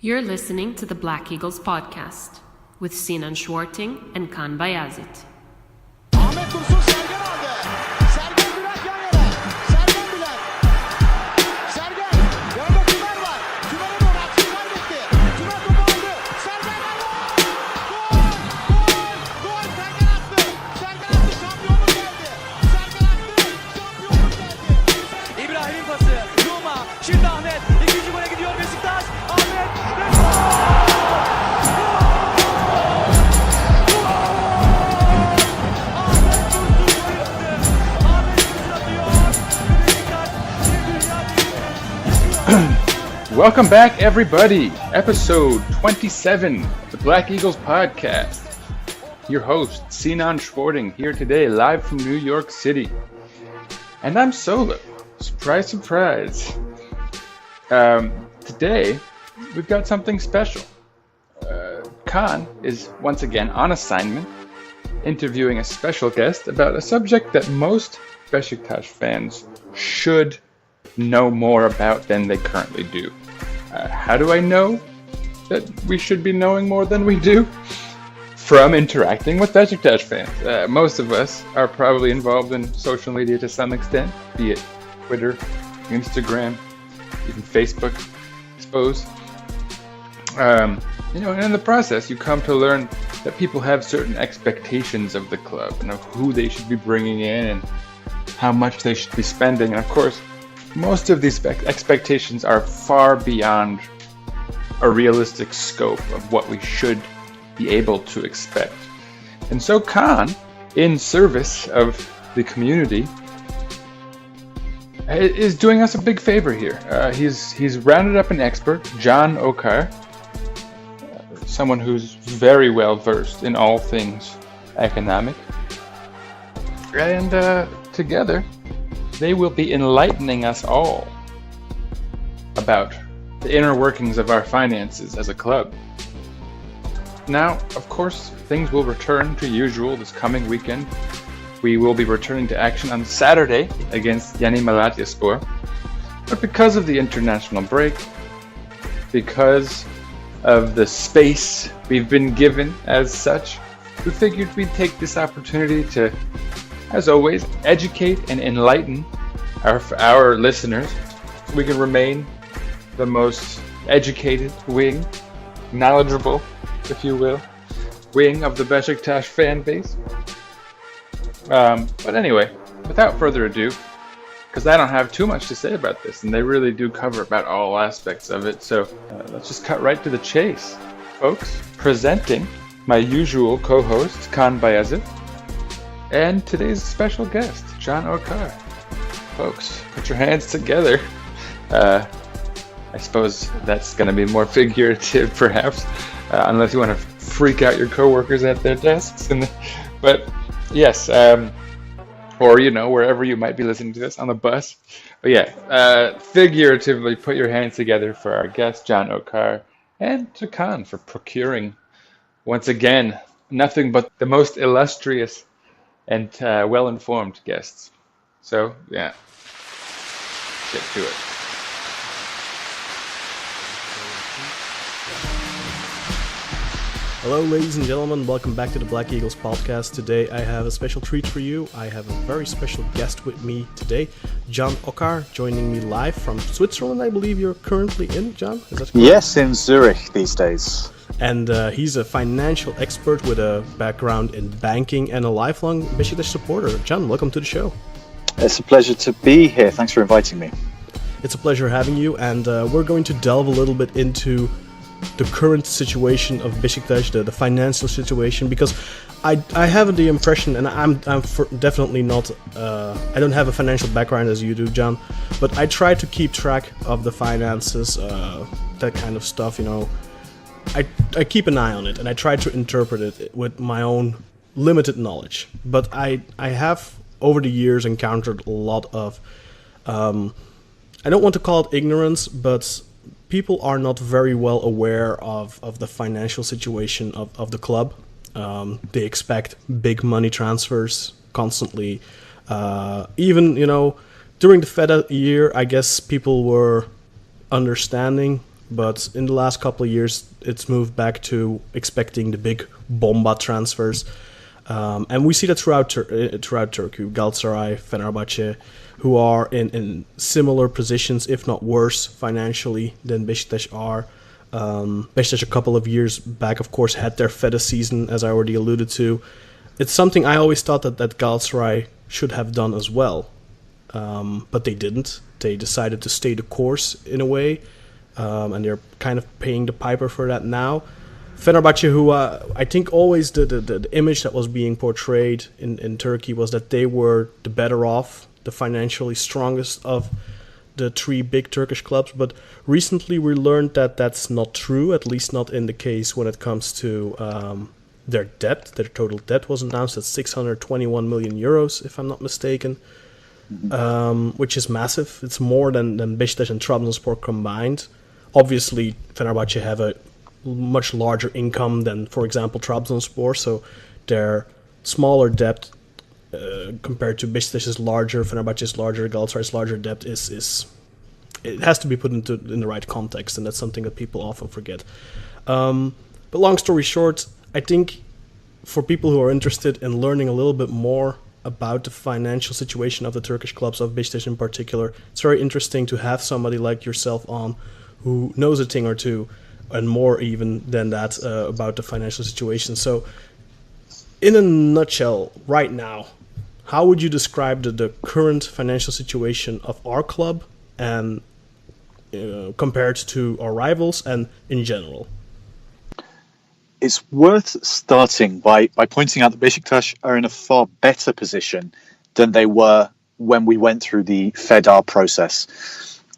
You're listening to the Black Eagles podcast with Sinan and Kaan Bayazit. Ahmet Dursun Sergen aldı. Sergen Bülent yan yana. Sergen Bülent. Sergen. Orada Tümer var. Tümer'e doğru aksın kaybetti. Tümer topu aldı. Sergen aldı. Gol! Gol! Gol! Sergen attı. Sergen attı. Şampiyonluk geldi. Sergen attı. Şampiyonluk geldi. İbrahim'in pası. Yuma. Şimdi Ahmet. İkinci gole gidiyor Beşiktaş. Ahmet. Ve Welcome back, everybody. Episode 27 of the Black Eagles podcast. Your host, Sinan here today, live from New York City. And I'm solo. Surprise, surprise. Today, we've got something special. Kaan is once again on assignment, interviewing a special guest about a subject that most Beşiktaş fans should know more about than they currently do. How do I know that we should be knowing more than we do? From interacting with Beşiktaş fans. Most of us are probably involved in social media to some extent, be it Twitter, Instagram, even Facebook, I suppose. And in the process, you come to learn that people have certain expectations of the club and of who they should be bringing in and how much they should be spending. And of course, most of these expectations are far beyond a realistic scope of what we should be able to expect. And so Kaan, in service of the community, is doing us a big favor here. He's rounded up an expert, Can Okar, someone who's very well versed in all things economic. And together, they will be enlightening us all about the inner workings of our finances as a club. Now, of course, things will return to usual this coming weekend. We will be returning to action on Saturday against Yeni Malatyaspor. But because of the international break, because of the space we've been given as such, we figured we'd take this opportunity to, as always, educate and enlighten our listeners so we can remain the most educated wing, knowledgeable, if you will, wing of the Beşiktaş fan base. But anyway, without further ado, because I don't have too much to say about this, and they really do cover about all aspects of it, so let's just cut right to the chase, folks. Presenting my usual co-host, Kaan Bayazit, and today's special guest, Can Okar. Folks, put your hands together. I suppose that's going to be more figurative, perhaps, unless you want to freak out your coworkers at their desks. But yes, or wherever you might be listening to this, on the bus. But yeah, figuratively, put your hands together for our guest, Can Okar, and to Kaan for procuring, once again, nothing but the most illustrious and well-informed guests. So, yeah, get to it. Hello, ladies and gentlemen. Welcome back to the Black Eagles podcast. Today, I have a special treat for you. I have a very special guest with me today, Can Okar, joining me live from Switzerland. I believe you're currently in, Can? Is that correct? Yes, in Zurich these days. And he's a financial expert with a background in banking and a lifelong Beşiktaş supporter. Can, welcome to the show. It's a pleasure to be here. Thanks for inviting me. It's a pleasure having you, and we're going to delve a little bit into the current situation of Beşiktaş, the financial situation, because I have the impression, and I'm definitely not, I don't have a financial background as you do, Can, but I try to keep track of the finances, that kind of stuff, I keep an eye on it, and I try to interpret it with my own limited knowledge. But I have, over the years, encountered a lot of, I don't want to call it ignorance, but people are not very well aware of the financial situation of the club. They expect big money transfers constantly. Even, during the Fed year, I guess people were understanding but in the last couple of years, it's moved back to expecting the big bomba transfers. And we see that throughout Turkey, Galatasaray, Fenerbahce, who are in similar positions, if not worse, financially than Beşiktaş are. Beşiktaş a couple of years back, of course, had their Feta season, as I already alluded to. It's something I always thought that Galatasaray should have done as well, but they didn't. They decided to stay the course in a way, and they're kind of paying the piper for that now. Fenerbahce, who I think always the image that was being portrayed in Turkey was that they were the better off, the financially strongest of the three big Turkish clubs. But recently we learned that that's not true, at least not in the case when it comes to their debt. Their total debt was announced at 621 million euros, if I'm not mistaken, which is massive. It's more than Beşiktaş and Trabzonspor combined. Obviously, Fenerbahce have a much larger income than, for example, Trabzonspor, so their smaller debt compared to Beşiktaş's larger, Fenerbahce's larger, Galatasaray's larger debt is it has to be put in the right context, and that's something that people often forget. But long story short, I think for people who are interested in learning a little bit more about the financial situation of the Turkish clubs, of Beşiktaş in particular, it's very interesting to have somebody like yourself on who knows a thing or two, and more even than that, about the financial situation. So, in a nutshell, right now, how would you describe the current financial situation of our club and compared to our rivals and in general? It's worth starting by pointing out that Beşiktaş are in a far better position than they were when we went through the FEDA process.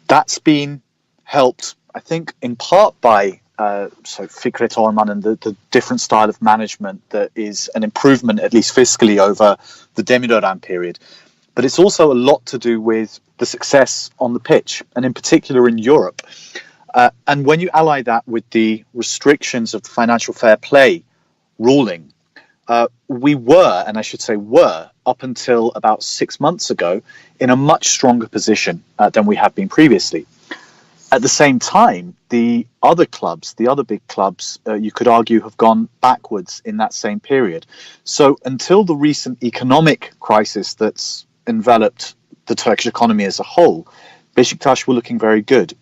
That's been helped, I think, in part by Fikret Orman and the different style of management that is an improvement, at least fiscally, over the Demirören period. But it's also a lot to do with the success on the pitch, and in particular in Europe. And when you ally that with the restrictions of the financial fair play ruling, we were, and I should say were, up until about 6 months ago, in a much stronger position than we have been previously. At the same time, the other clubs, the other big clubs, you could argue, have gone backwards in that same period. So until the recent economic crisis that's enveloped the Turkish economy as a whole, Beşiktaş were looking very good.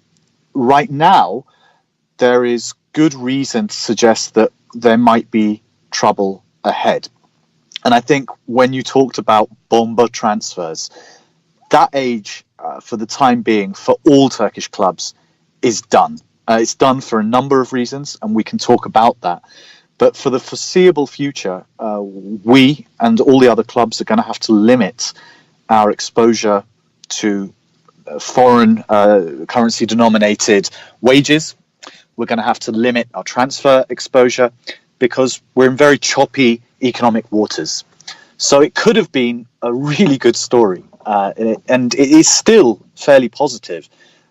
Right now, there is good reason to suggest that there might be trouble ahead. And I think when you talked about bomba transfers, that age, for the time being, for all Turkish clubs, is done. It's done for a number of reasons, and we can talk about that. But for the foreseeable future, we and all the other clubs are going to have to limit our exposure to foreign currency-denominated wages. We're going to have to limit our transfer exposure because we're in very choppy economic waters. So it could have been a really good story, and it is still fairly positive,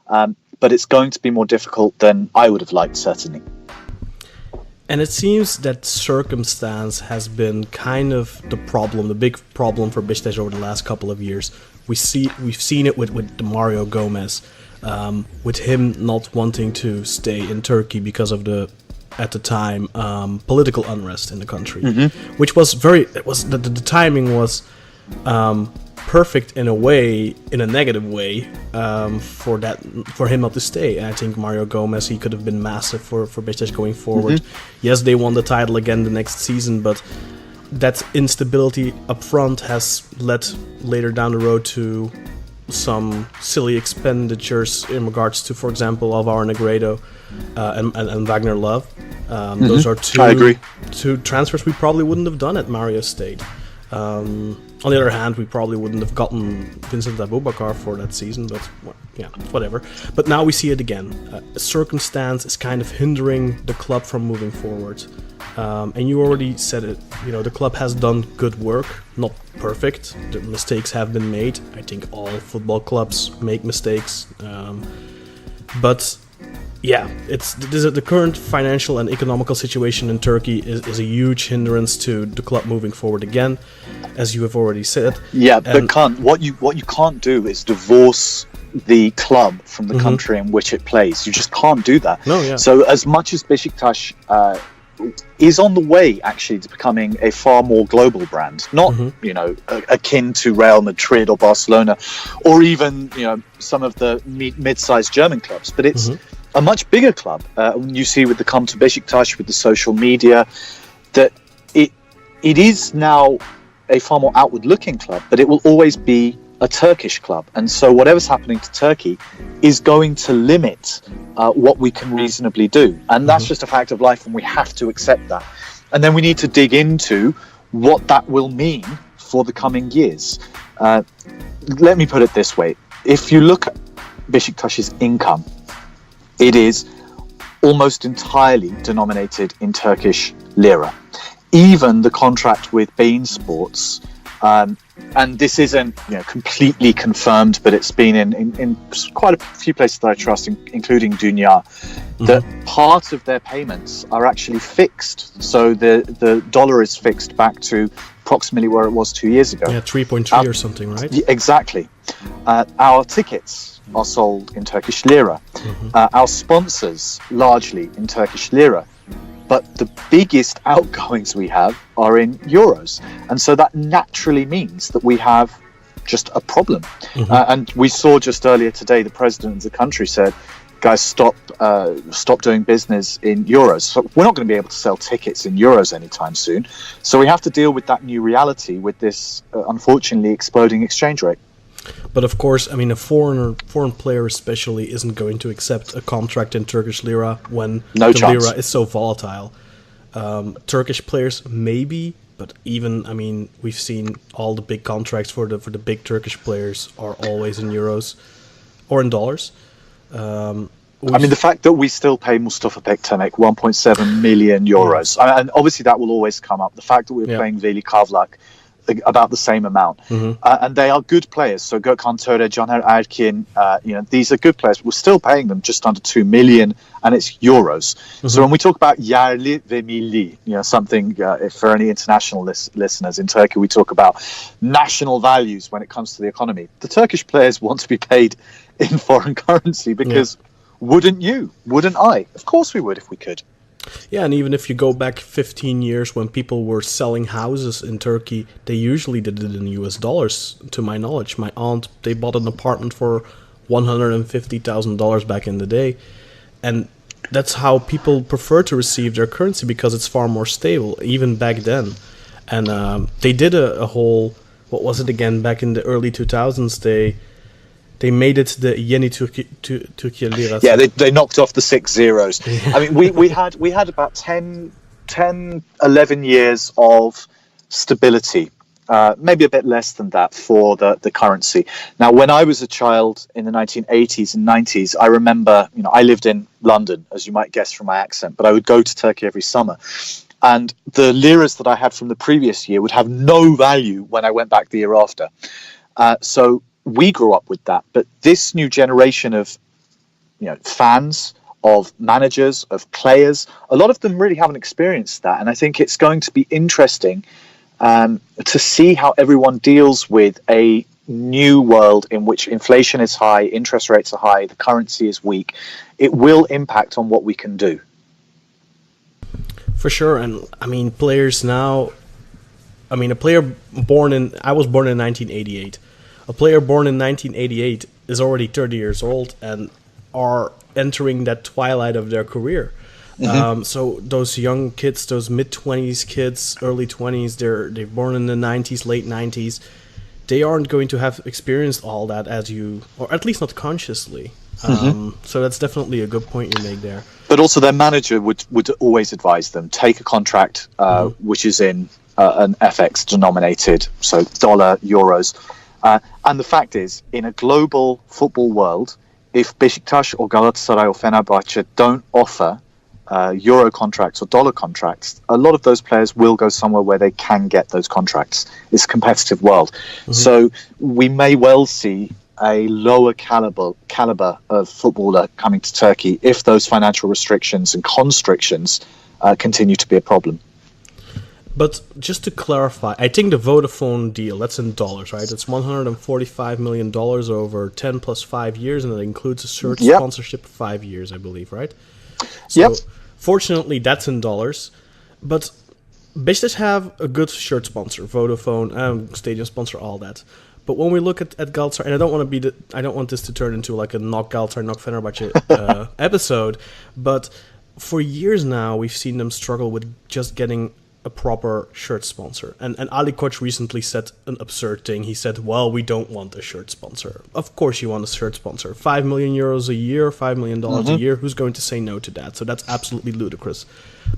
but it's going to be more difficult than I would have liked, certainly. And it seems that circumstance has been kind of the problem, the big problem for Beşiktaş over the last couple of years. We've seen it with Mario Gomez, with him not wanting to stay in Turkey because of at the time political unrest in the country, which was the timing was perfect in a way, in a negative way, for him not to stay. And I think Mario Gomez, he could have been massive for Beşiktaş going forward. Yes, they won the title again the next season, but that instability up front has led later down the road to some silly expenditures in regards to, for example, Alvaro Negredo and Wagner Love. Those are two transfers we probably wouldn't have done at Mario stayed. On the other hand, we probably wouldn't have gotten Vincent Aboubakar for that season, but yeah, whatever. But now we see it again. A circumstance is kind of hindering the club from moving forward. And you already said it, the club has done good work, not perfect. The mistakes have been made. I think all football clubs make mistakes. But yeah, the current financial and economical situation in Turkey is a huge hindrance to the club moving forward again, as you have already said. Yeah, but what you can't do is divorce the club from the country in which it plays. You just can't do that. No, yeah. So as much as Beşiktaş is on the way actually to becoming a far more global brand, not akin to Real Madrid or Barcelona, or even some of the mid-sized German clubs, but it's a much bigger club. You see with the Come to Beşiktaş, with the social media, that it is now a far more outward-looking club, but it will always be a Turkish club, and so whatever's happening to Turkey is going to limit what we can reasonably do, and that's just a fact of life, and we have to accept that. And then we need to dig into what that will mean for the coming years. Let me put it this way: if you look at Beşiktaş's income, it is almost entirely denominated in Turkish lira. Even the contract with Bein Sports, and this isn't completely confirmed, but it's been in quite a few places that I trust, including Dünya, that part of their payments are actually fixed. So the dollar is fixed back to approximately where it was 2 years ago. Yeah, 3.3 or something, right? Exactly. Our tickets are sold in Turkish lira. Our sponsors largely in Turkish lira. But the biggest outgoings we have are in euros. And so that naturally means that we have just a problem. And we saw just earlier today, the president of the country said, guys, stop doing business in euros. So we're not going to be able to sell tickets in euros anytime soon. So we have to deal with that new reality with this, unfortunately, exploding exchange rate. But of course, I mean, a foreign player especially isn't going to accept a contract in Turkish lira when the lira is so volatile. Turkish players maybe, but even, I mean, we've seen all the big contracts for the big Turkish players are always in euros or in dollars. I mean, the fact that we still pay Mustafa Pektemek 1.7 million euros, and obviously that will always come up. The fact that we're paying Veli Kavlak about the same amount, and they are good players. So Gökhan Töre, Caner Erkin, these are good players. We're still paying them just under 2 million, and it's euros. So when we talk about yerli ve milli, something for any international listeners in Turkey, we talk about national values when it comes to the economy. The Turkish players want to be paid in foreign currency because wouldn't you? Wouldn't I? Of course we would if we could. Yeah, and even if you go back 15 years when people were selling houses in Turkey, they usually did it in US dollars, to my knowledge. My aunt, they bought an apartment for $150,000 back in the day. And that's how people prefer to receive their currency, because it's far more stable, even back then. And they did a whole, what was it again, back in the early 2000s, they made it the Yeni Türkiye Lira. Yeah, they knocked off the 6 zeros. I mean, we had about 10, 11 years of stability, maybe a bit less than that for the currency. Now, when I was a child in the 1980s and 90s, I remember, I lived in London, as you might guess from my accent, but I would go to Turkey every summer. And the liras that I had from the previous year would have no value when I went back the year after. So we grew up with that, but this new generation of fans, of managers, of players, a lot of them really haven't experienced that, and I think it's going to be interesting to see how everyone deals with a new world in which inflation is high, interest rates are high, the currency is weak. It will impact on what we can do. For sure. And I mean, players now, I mean, I was born in 1988. A player born in 1988 is already 30 years old and are entering that twilight of their career. So those young kids, those mid-20s kids, early 20s, they're born in the 90s, late 90s. They aren't going to have experienced all that as you, or at least not consciously. So that's definitely a good point you make there. But also their manager would always advise them, take a contract which is in an FX denominated, so dollar, euros. And the fact is, in a global football world, if Beşiktaş or Galatasaray or Fenerbahçe don't offer euro contracts or dollar contracts, a lot of those players will go somewhere where they can get those contracts. It's a competitive world. So we may well see a lower caliber of footballer coming to Turkey if those financial restrictions and constrictions continue to be a problem. But just to clarify, I think the Vodafone deal, that's in dollars, right? It's $145 million over 10 plus 5 years, and it includes a shirt sponsorship for 5 years, I believe, right? So, fortunately, that's in dollars. But Beşiktaş have a good shirt sponsor, Vodafone, stadium sponsor, all that. But when we look at Galatasaray, and I don't want this to turn into like a knock Galatasaray, knock Fenerbahce episode, but for years now, we've seen them struggle with just getting a proper shirt sponsor. And Ali Koç recently said an absurd thing. He said, well, we don't want a shirt sponsor. Of course you want a shirt sponsor. 5 million euros a year, $5 million a year. Who's going to say no to that? So that's absolutely ludicrous.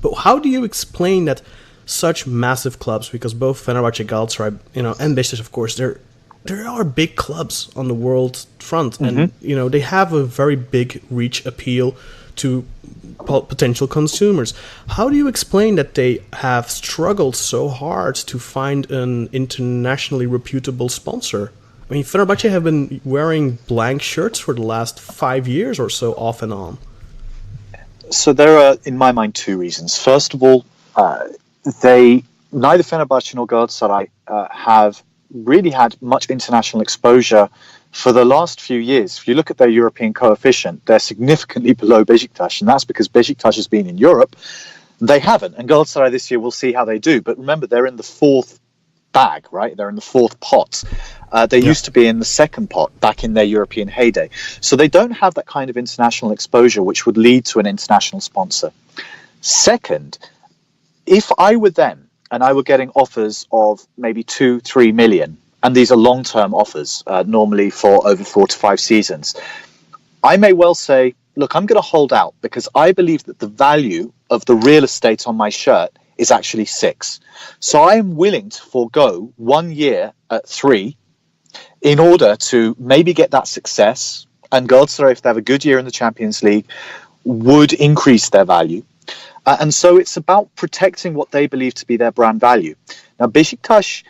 But how do you explain that such massive clubs, because both Fenerbahce, Galatasaray, and Beşiktaş, of course, there are big clubs on the world front, and they have a very big reach appeal to potential consumers. How do you explain that they have struggled so hard to find an internationally reputable sponsor? I mean, Fenerbahce have been wearing blank shirts for the last 5 years or so, off and on. So there are, in my mind, two reasons. First of all, neither Fenerbahce nor Galatasaray have really had much international exposure for the last few years. If you look at their European coefficient, they're significantly below Beşiktaş, and that's because Beşiktaş has been in Europe. They haven't, and Galatasaray this year, we'll see how they do. But remember, they're in the fourth bag, right? They're in the fourth pot. They used to be in the second pot back in their European heyday. So they don't have that kind of international exposure, which would lead to an international sponsor. Second, if I were them and I were getting offers of maybe 2-3 million, and these are long-term offers, normally for over 4 to 5 seasons, I may well say, look, I'm going to hold out because I believe that the value of the real estate on my shirt is actually 6. So I am willing to forego 1 year at 3 in order to maybe get that success. And Galatasaray, if they have a good year in the Champions League, would increase their value. And so it's about protecting what they believe to be their brand value. Now, Beşiktaş,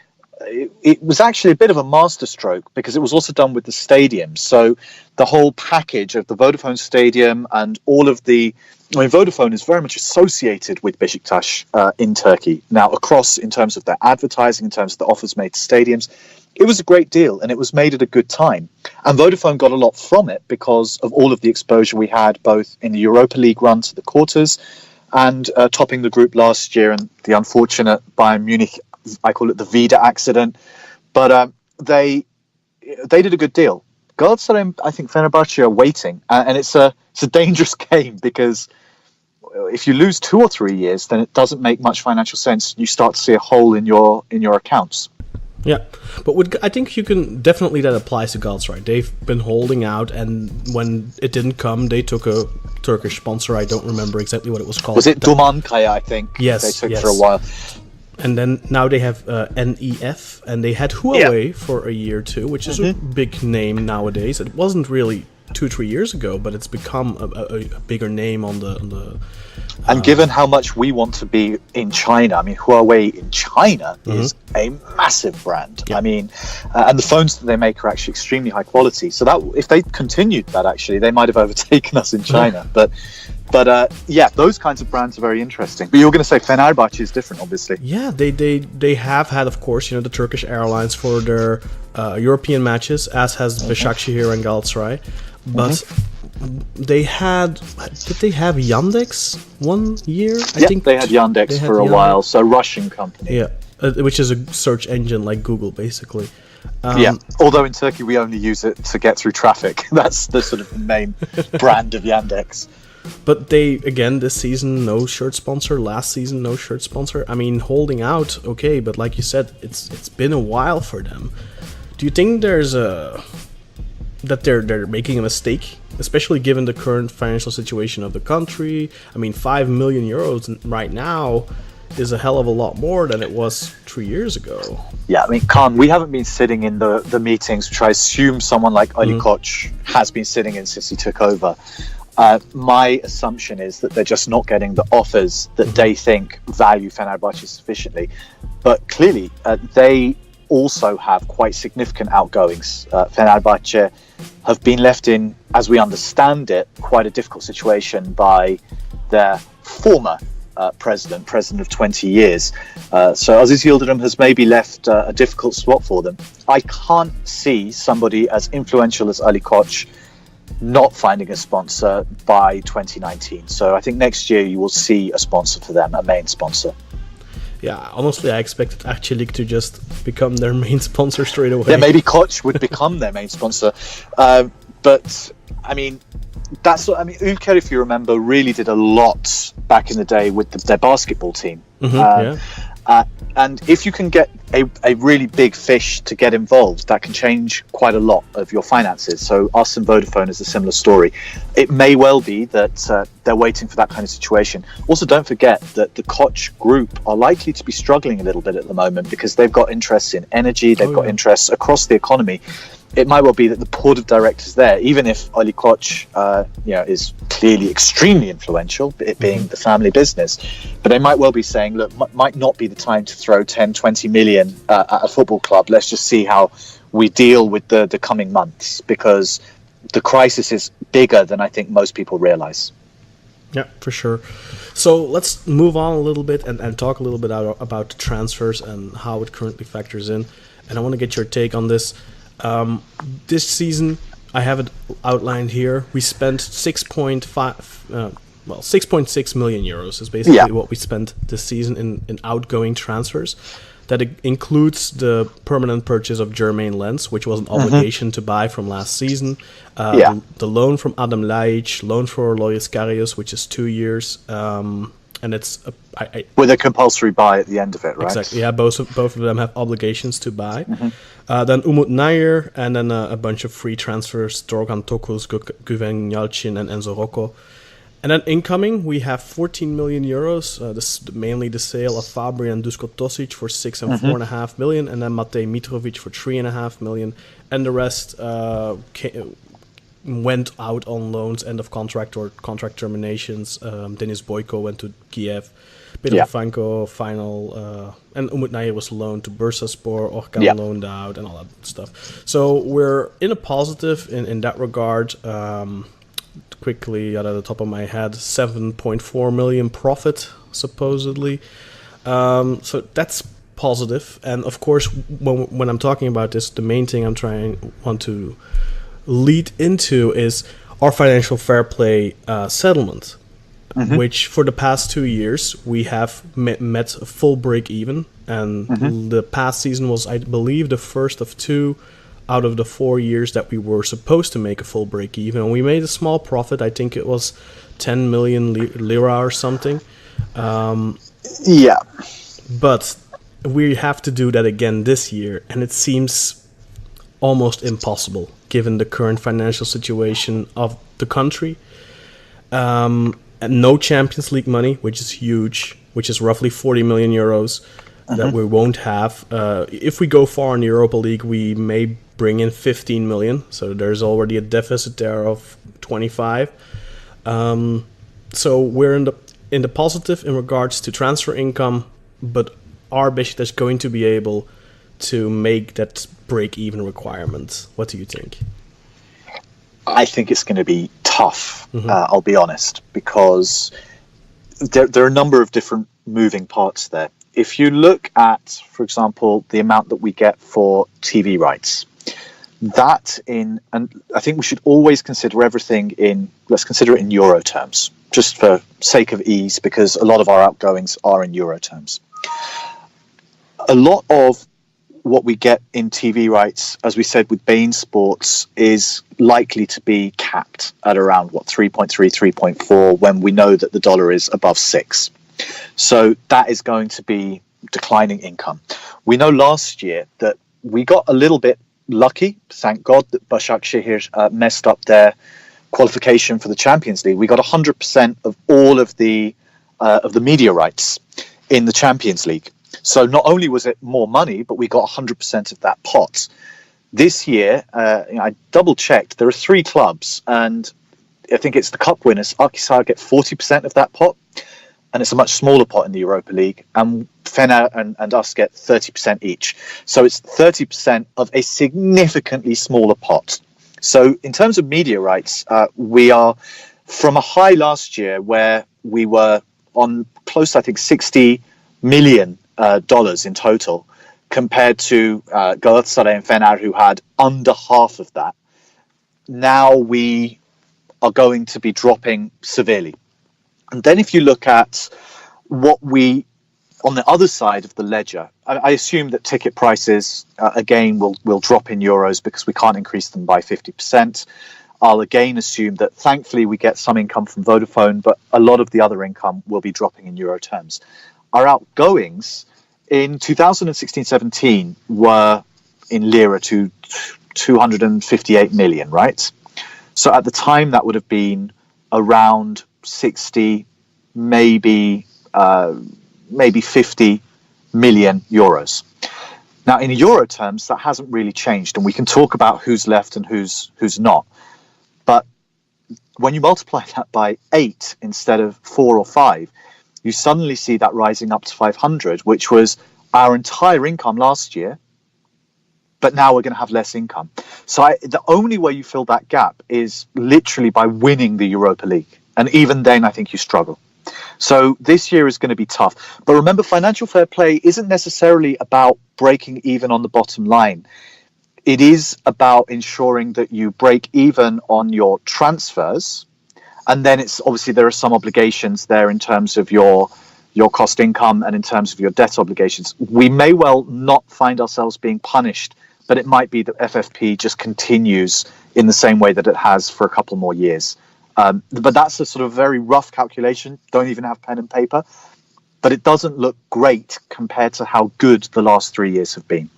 it was actually a bit of a masterstroke because it was also done with the stadium. So the whole package of the Vodafone Stadium and all of Vodafone is very much associated with Beşiktaş in Turkey. Now, across in terms of their advertising, in terms of the offers made to stadiums, it was a great deal and it was made at a good time. And Vodafone got a lot from it because of all of the exposure we had both in the Europa League run to the quarters and topping the group last year, and the unfortunate Bayern Munich, I call it the Vida accident. But they did a good deal. Galatasaray, I think Fenerbahce are waiting, and it's a dangerous game because if you lose 2 or 3 years, then it doesn't make much financial sense. You start to see a hole in your accounts. Yeah, but I think that applies to Galatasaray. They've been holding out, and when it didn't come, they took a Turkish sponsor. I don't remember exactly what it was called. Was it Dumankaya, I think? Yes, they took for a while. And then now they have NEF, and they had Huawei for a year too, which is a big name nowadays. It wasn't really 2-3 years ago, but it's become a bigger name on the. And given how much we want to be in China, I mean, Huawei in China is a massive brand. I mean, and the phones that they make are actually extremely high quality. So that if they continued that, actually, they might have overtaken us in China. But those kinds of brands are very interesting. But you were going to say Fenerbahce is different, obviously. Yeah, they have had, of course, the Turkish Airlines for their European matches, as has Başakşehir and Galatasaray. But did they have Yandex 1 year? I think they had Yandex for a while, so Russian company. Yeah, which is a search engine like Google, basically. Although in Turkey we only use it to get through traffic. That's the sort of main brand of Yandex. But this season, no shirt sponsor. Last season, no shirt sponsor. I mean, holding out, okay, but like you said, it's been a while for them. Do you think that they're making a mistake, especially given the current financial situation of the country? I mean, 5 million euros right now is a hell of a lot more than it was 3 years ago. Yeah, I mean, Kaan, we haven't been sitting in the meetings, which I assume someone like Ali Koç has been sitting in since he took over. My assumption is that they're just not getting the offers that they think value Fenerbahce sufficiently. But clearly, they also have quite significant outgoings. Fenerbahce have been left in, as we understand it, quite a difficult situation by their former president of 20 years. So Aziz Yildirim has maybe left a difficult spot for them. I can't see somebody as influential as Ali Koch not finding a sponsor by 2019. So I think next year you will see a sponsor for them, a main sponsor. Yeah, honestly, I expected Arçelik to just become their main sponsor straight away. Yeah, maybe Koch would become their main sponsor. But I mean, Ülker, if you remember, really did a lot back in the day with their basketball team. And if you can get a really big fish to get involved, that can change quite a lot of your finances. So us and Vodafone is a similar story. It may well be that they're waiting for that kind of situation. Also, don't forget that the Koch group are likely to be struggling a little bit at the moment because they've got interests in energy, they've got interests across the economy. It might well be that the board of directors there, even if Ali Koch is clearly extremely influential, it being the family business, but they might well be saying, look, might not be the time to throw 10, 20 million at a football club. Let's just see how we deal with the coming months, because the crisis is bigger than I think most people realize. Yeah, for sure. So let's move on a little bit and talk a little bit about transfers and how it currently factors in. And I want to get your take on this. This season, I have it outlined here. We spent 6.6 million euros is basically what we spent this season in outgoing transfers. That includes the permanent purchase of Jermaine Lens, which was an obligation to buy from last season. The loan from Adam Laic, loan for Loris Karius, which is 2 years. And it's with a compulsory buy at the end of it, right? Exactly. Yeah, both of them have obligations to buy. Then Umut Nair, and then a bunch of free transfers: Drogan Tokus, Guven Yalcin, and Enzo Rocco. And then incoming, we have 14 million euros. This is mainly the sale of Fabri and Dusko Tosic for 6 and 4.5 million, and then Matej Mitrovic for 3.5 million, and the rest went out on loans, end of contract or contract terminations. Denis Boyko went to Kiev, Pedro Franco final, and Umut Nair was loaned to Bursaspor, Orkan loaned out, and all that stuff. So we're in a positive in that regard. Quickly, out of the top of my head, 7.4 million profit, supposedly. So that's positive. And of course, when I'm talking about this, the main thing want to lead into is our financial fair play settlement, which for the past 2 years we have met a full break even, and the past season was, I believe, the first of 2 out of the 4 years that we were supposed to make a full break even, and we made a small profit. I think it was 10 million lira or something. But we have to do that again this year, and it seems almost impossible given the current financial situation of the country. And no Champions League money, which is huge, which is roughly 40 million euros that we won't have. If we go far in the Europa League, we may bring in 15 million. So there's already a deficit there of 25. So we're in the positive in regards to transfer income, but are Beşiktaş going to be able to make that break-even requirement? What do you think? I think it's going to be tough, I'll be honest, because there are a number of different moving parts there. If you look at, for example, the amount that we get for TV rights, and I think we should always consider everything let's consider it in euro terms, just for sake of ease, because a lot of our outgoings are in euro terms. A lot of what we get in TV rights, as we said with Bein Sports, is likely to be capped at around 3.3, 3.4 when we know that the dollar is above 6. So that is going to be declining income. We know last year that we got a little bit lucky, thank God, that Başakşehir messed up their qualification for the Champions League. We got 100% of all of the media rights in the Champions League. So not only was it more money, but we got 100% of that pot. This year, I double-checked, there are 3 clubs, and I think it's the cup winners. Akhisar get 40% of that pot, and it's a much smaller pot in the Europa League, and Fener and us get 30% each. So it's 30% of a significantly smaller pot. So in terms of media rights, we are from a high last year where we were on close to, I think, $60 million in total, compared to Galatasaray and Fener, who had under half of that. Now we are going to be dropping severely. And then if you look at what we, on the other side of the ledger, I assume that ticket prices, again, will drop in euros because we can't increase them by 50%. I'll again assume that thankfully we get some income from Vodafone, but a lot of the other income will be dropping in euro terms. Our outgoings in 2016-17 were in lira to 258 million, right? So at the time that would have been around 60, maybe 50 million euros. Now, in euro terms, that hasn't really changed, and we can talk about who's left and who's not. But when you multiply that by 8 instead of 4 or 5, you suddenly see that rising up to 500, which was our entire income last year. But now we're going to have less income. So the only way you fill that gap is literally by winning the Europa League. And even then, I think you struggle. So this year is going to be tough. But remember, financial fair play isn't necessarily about breaking even on the bottom line. It is about ensuring that you break even on your transfers. And then it's obviously there are some obligations there in terms of your cost income and in terms of your debt obligations. We may well not find ourselves being punished, but it might be that FFP just continues in the same way that it has for a couple more years. But that's a sort of very rough calculation. Don't even have pen and paper. But it doesn't look great compared to how good the last 3 years have been.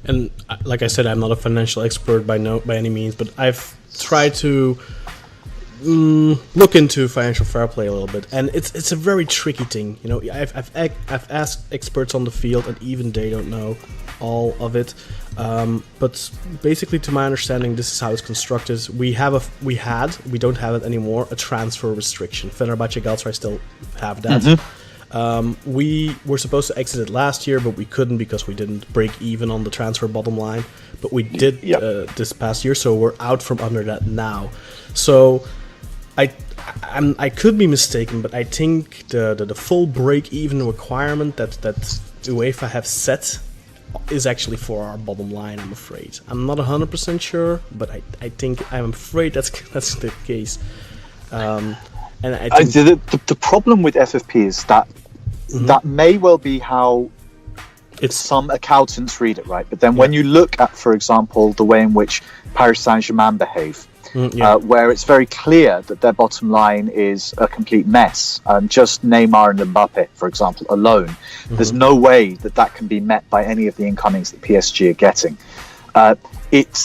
And like I said, I'm not a financial expert by any means, but I've tried to look into financial fair play a little bit, and it's a very tricky thing. You know, I've asked experts on the field, and even they don't know all of it. But basically, to my understanding, this is how it's constructed. We don't have it anymore, a transfer restriction. Fenerbahce, Galatasaray still have that. Mm-hmm. We were supposed to exit it last year, but we couldn't because we didn't break even on the transfer bottom line. But we did this past year, so we're out from under that now. So I could be mistaken, but I think the full break-even requirement that UEFA have set is actually for our bottom line, I'm afraid. I'm not 100% sure, but I'm afraid that's the case. And I think the problem with FFP is that that may well be how some accountants read it, right? But then when you look at, for example, the way in which Paris Saint-Germain behave, where it's very clear that their bottom line is a complete mess. Just Neymar and Mbappe, for example, alone. There's no way that can be met by any of the incomings that PSG are getting.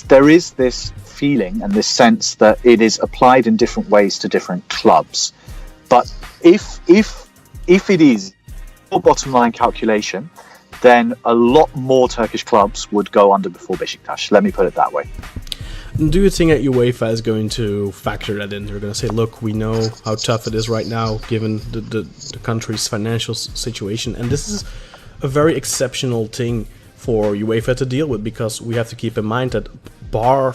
There is this feeling and this sense that it is applied in different ways to different clubs. But if it is a bottom line calculation, then a lot more Turkish clubs would go under before Beşiktaş. Let me put it that way. Do you think that UEFA is going to factor that in? They're going to say, look, we know how tough it is right now given the country's financial situation. And this is a very exceptional thing for UEFA to deal with, because we have to keep in mind that bar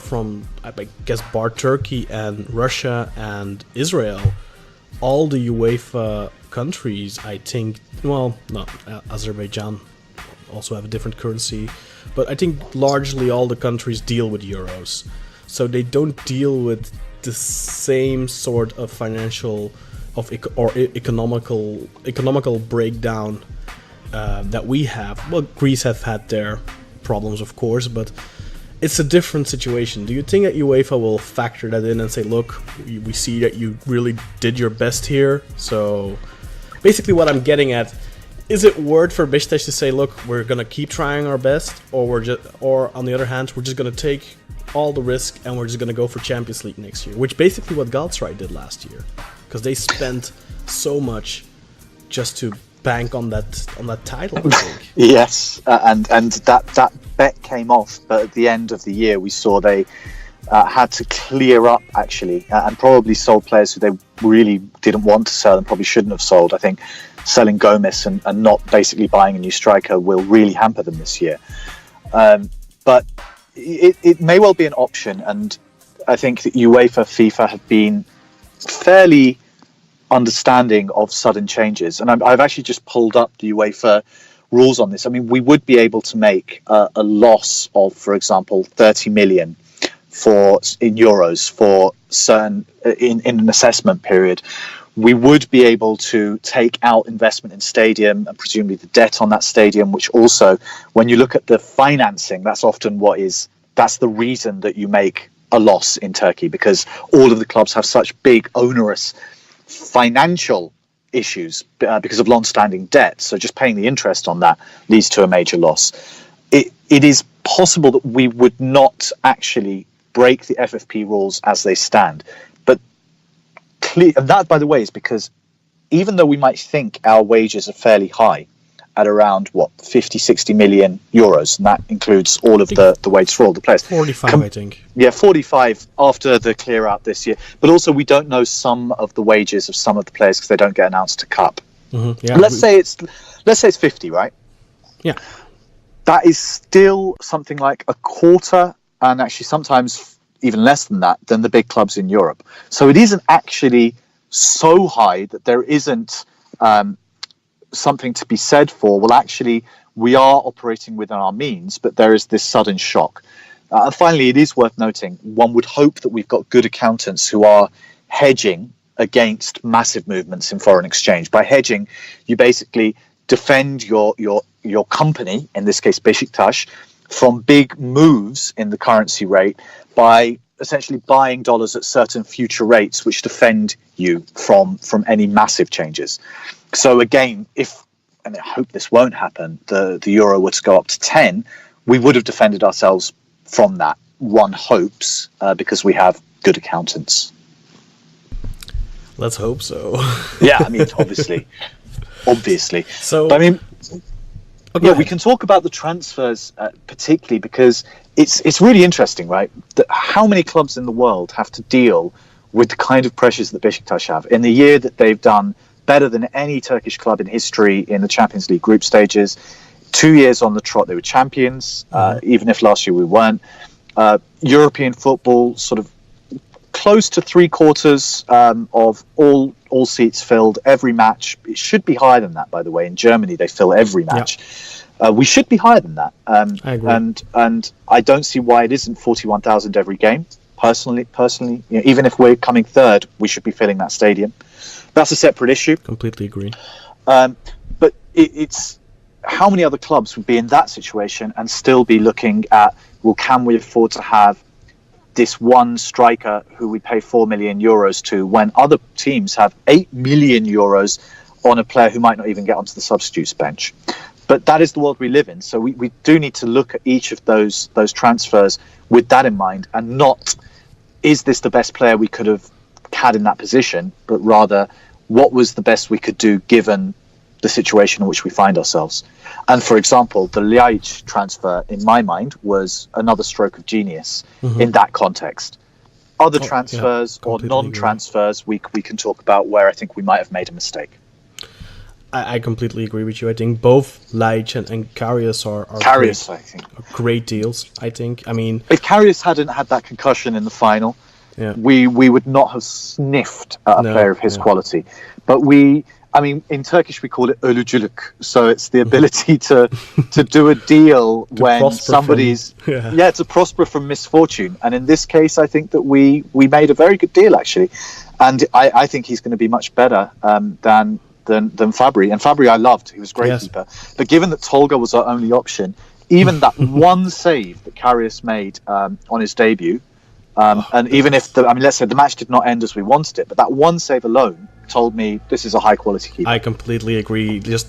Turkey and Russia and Israel, all the UEFA countries, I think, Azerbaijan also have a different currency, but I think largely all the countries deal with euros. So they don't deal with the same sort of financial or economical breakdown that we have. Well, Greece have had their problems, of course, but it's a different situation. Do you think that UEFA will factor that in and say, look, we see that you really did your best here? So basically what I'm getting at, is it worth for Beşiktaş to say, look, we're going to keep trying our best, or on the other hand, we're just going to take all the risk and we're just going to go for Champions League next year, which basically what Galatasaray did last year, because they spent so much just to bank on that title, I think. Yes, and that bet came off, but at the end of the year we saw they had to clear up, actually, and probably sold players who they really didn't want to sell and probably shouldn't have sold. I think selling Gomez and not basically buying a new striker will really hamper them this year. But it may well be an option, and I think that UEFA, FIFA have been fairly understanding of sudden changes. And I've actually just pulled up the UEFA rules on this. I mean, we would be able to make a loss of, for example, 30 million in euros for certain in an assessment period. We would be able to take out investment in stadium and presumably the debt on that stadium, which also, when you look at the financing, that's often that's the reason that you make a loss in Turkey, because all of the clubs have such big, onerous financial issues because of long-standing debt. So just paying the interest on that leads to a major loss. It is possible that we would not actually break the FFP rules as they stand. But and that, by the way, is because even though we might think our wages are fairly high at around, 50, 60 million euros, and that includes all of the wages for all the players. 45, I think. Yeah, 45 after the clear out this year. But also we don't know some of the wages of some of the players because they don't get announced to Cup. Mm-hmm. Yeah, let's say it's 50, right? Yeah. That is still something like a quarter, and actually sometimes even less than that, than the big clubs in Europe. So it isn't actually so high that there isn't something to be said for, well, actually, we are operating within our means, but there is this sudden shock. Finally, it is worth noting, one would hope that we've got good accountants who are hedging against massive movements in foreign exchange. By hedging, you basically defend your company, in this case Beşiktaş, from big moves in the currency rate by essentially buying dollars at certain future rates, which defend you from any massive changes. So again, and I hope this won't happen, the euro were to go up to 10, we would have defended ourselves from that, one hopes, because we have good accountants. Let's hope so. Yeah, I mean, obviously. So, but I mean, we can talk about the transfers particularly because it's really interesting, right? How many clubs in the world have to deal with the kind of pressures that Beşiktaş have in the year that they've done better than any Turkish club in history in the Champions League group stages. 2 years on the trot, they were champions, even if last year we weren't. European football, sort of close to 3/4 of all seats filled every match. It should be higher than that, by the way. In Germany, they fill every match. We should be higher than that. I agree. And I don't see why it isn't 41,000 every game. Personally, even if we're coming third, we should be filling that stadium. That's a separate issue. Completely agree. But it's how many other clubs would be in that situation and still be looking at, well, can we afford to have this one striker who we pay 4 million euros to when other teams have 8 million euros on a player who might not even get onto the substitutes bench? But that is the world we live in. So we do need to look at each of those transfers with that in mind, and not, is this the best player we could have had in that position, but rather, what was the best we could do given the situation in which we find ourselves. And for example, the Ljajic transfer, in my mind, was another stroke of genius in that context. Other transfers or non-transfers, we can talk about where I think we might have made a mistake. I completely agree with you. I think both Ljajic and Karius are great deals, I think. I mean, if Karius hadn't had that concussion in the final, we would not have sniffed at a player of his quality. But in Turkish we call it ölücülük, so it's the ability to do a deal when somebody's to prosper from misfortune. And in this case, I think that we made a very good deal actually, and I think he's going to be much better than Fabri. And Fabri I loved; he was a great keeper. But given that Tolga was our only option, even that one save that Karius made on his debut. And even if let's say the match did not end as we wanted it, but that one save alone told me this is a high quality keeper. I completely agree. Just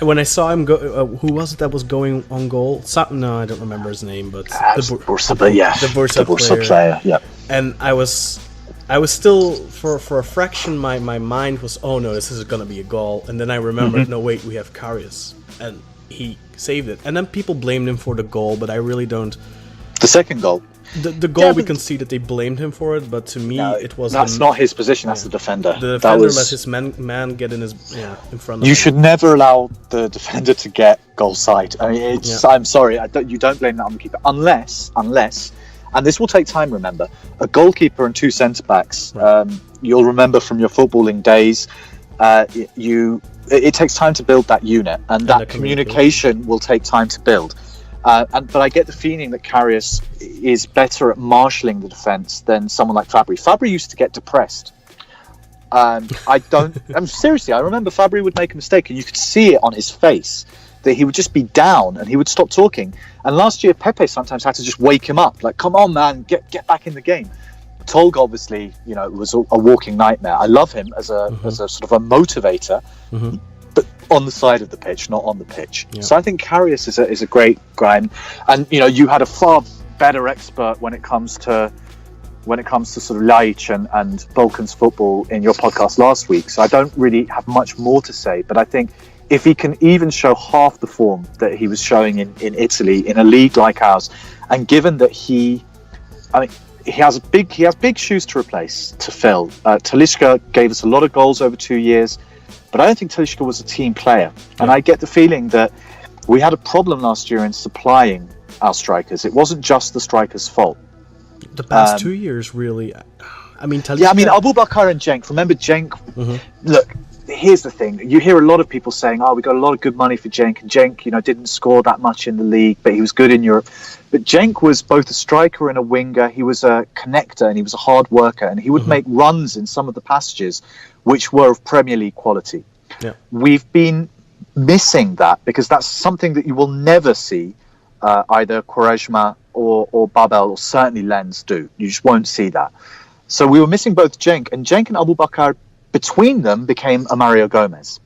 when I saw him go, who was it that was going on goal? No, I don't remember his name, but the Bursa player. Yeah. And I was still for a fraction, my mind was, oh no, this is gonna be a goal, and then I remembered, no wait, we have Karius, and he saved it. And then people blamed him for the goal, but I really don't. The second goal. The goal, we can see that they blamed him for it, but to me it was... That's not his position, that's the defender. The defender let his man get in front of him. You should never allow the defender to get goal side. I mean, I'm sorry, you don't blame that on the keeper. Unless, and this will take time, remember, a goalkeeper and two centre-backs, Right. you'll remember from your footballing days, it takes time to build that unit, and that the communication will take time to build. But I get the feeling that Karius is better at marshalling the defence than someone like Fabry. Fabry used to get depressed. Seriously, I remember Fabry would make a mistake and you could see it on his face, that he would just be down and he would stop talking. And last year, Pepe sometimes had to just wake him up, like, come on, man, get back in the game. Tolga, obviously, was a walking nightmare. I love him as a sort of a motivator, but on the side of the pitch, not on the pitch. Yeah. So I think Karius is a great guy, and you had a far better expert when it comes to sort of Laic and Balkans football in your podcast last week. So I don't really have much more to say, but I think if he can even show half the form that he was showing in Italy in a league like ours, and given that he has big shoes to fill. Talisca gave us a lot of goals over 2 years, but I don't think Talisca was a team player. And I get the feeling that we had a problem last year in supplying our strikers. It wasn't just the strikers' fault. The past 2 years, really. I mean, Talisca... Yeah, I mean, Abubakar and Cenk. Remember Cenk? Look, here's the thing. You hear a lot of people saying, we got a lot of good money for Cenk, and Cenk, didn't score that much in the league, but he was good in Europe. But Cenk was both a striker and a winger. He was a connector and he was a hard worker, and he would make runs in some of the passages which were of Premier League quality. Yeah. We've been missing that because that's something that you will never see either Quaresma or Babel, or certainly Lens, do. You just won't see that. So we were missing both Cenk and Abubakar. Between them became a Mario Gomez.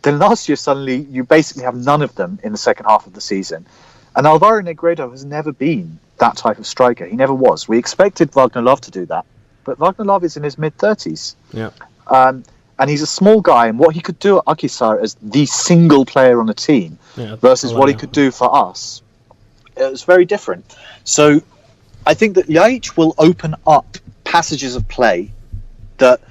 Then last year, suddenly, you basically have none of them in the second half of the season. And Alvaro Negredo has never been that type of striker. He never was. We expected Wagner Love to do that, but Wagner Love is in his mid-30s. Yeah. And he's a small guy, and what he could do at Akhisar as the single player on the team versus what he could do for us, it was very different. So I think that Laic will open up passages of play that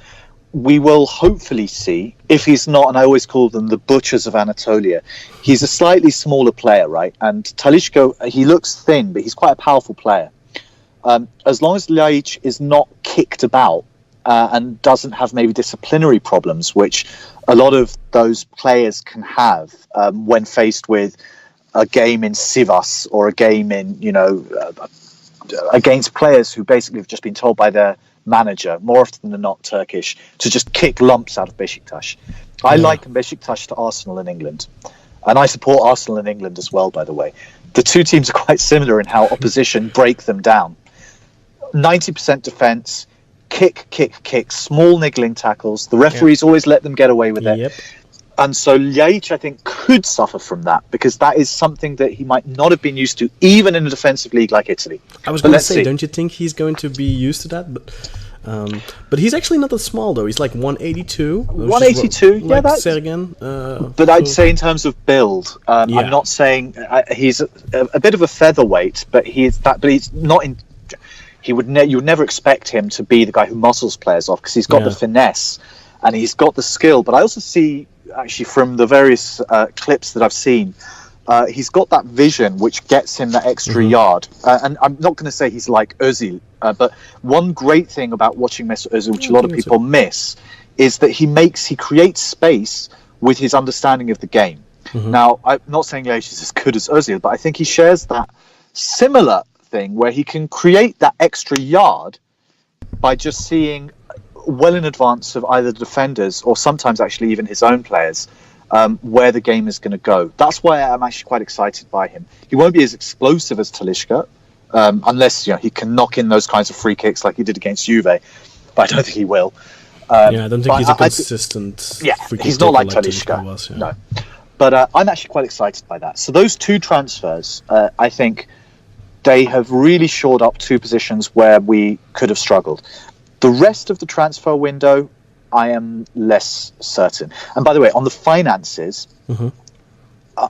we will hopefully see, if he's not, and I always call them the butchers of Anatolia. He's a slightly smaller player, right? And Talisca, he looks thin, but he's quite a powerful player. As long as Laic is not kicked about and doesn't have maybe disciplinary problems, which a lot of those players can have when faced with a game in Sivas or a game in, against players who basically have just been told by their manager, more often than not Turkish, to just kick lumps out of Beşiktaş. I liken Beşiktaş to Arsenal in England, and I support Arsenal in England as well, by the way. The two teams are quite similar in how opposition break them down. 90% defence, kick, small niggling tackles. The referees always let them get away with it. Yep. And so Laic, I think, could suffer from that, because that is something that he might not have been used to, even in a defensive league like Italy. I was going to say, don't you think he's going to be used to that? But he's actually not that small, though. He's like 182. 182, yeah, like that's... Sergen. But I'd say in terms of build, I'm not saying... he's a bit of a featherweight, but he's not in... You would never expect him to be the guy who muscles players off, because he's got the finesse and he's got the skill. But I also see, actually, from the various clips that I've seen, he's got that vision which gets him that extra yard. And I'm not going to say he's like Özil, but one great thing about watching Mesut Özil, which a lot of people miss, is that he creates space with his understanding of the game. Now, I'm not saying Laic is as good as Özil, but I think he shares that similar thing where he can create that extra yard by just seeing well in advance of either the defenders or sometimes actually even his own players where the game is going to go. That's why I'm actually quite excited by him. He won't be as explosive as Talisca unless he can knock in those kinds of free kicks like he did against Juve, but I don't think he will. I don't think he's a consistent free kick he's not like Talisca was, yeah. No. But I'm actually quite excited by that. So those two transfers, I think they have really shored up two positions where we could have struggled. The rest of the transfer window, I am less certain. And by the way, on the finances,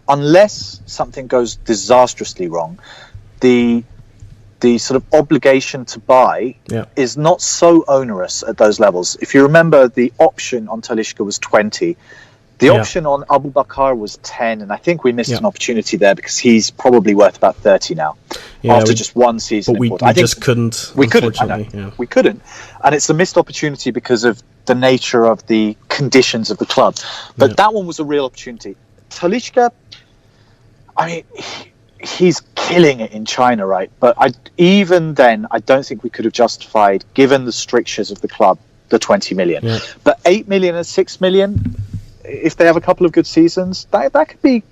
unless something goes disastrously wrong, the sort of obligation to buy is not so onerous at those levels. If you remember, the option on Talisca was 20. The option on Abu Bakar was 10, and I think we missed an opportunity there because he's probably worth about 30 now after just one season. But we just couldn't. We couldn't. I know. We couldn't, and it's a missed opportunity because of the nature of the conditions of the club. But that one was a real opportunity. Talisca, I mean, he's killing it in China, right? But even then, I don't think we could have justified, given the strictures of the club, the 20 million. Yeah. But 8 million and 6 million, if they have a couple of good seasons, that could be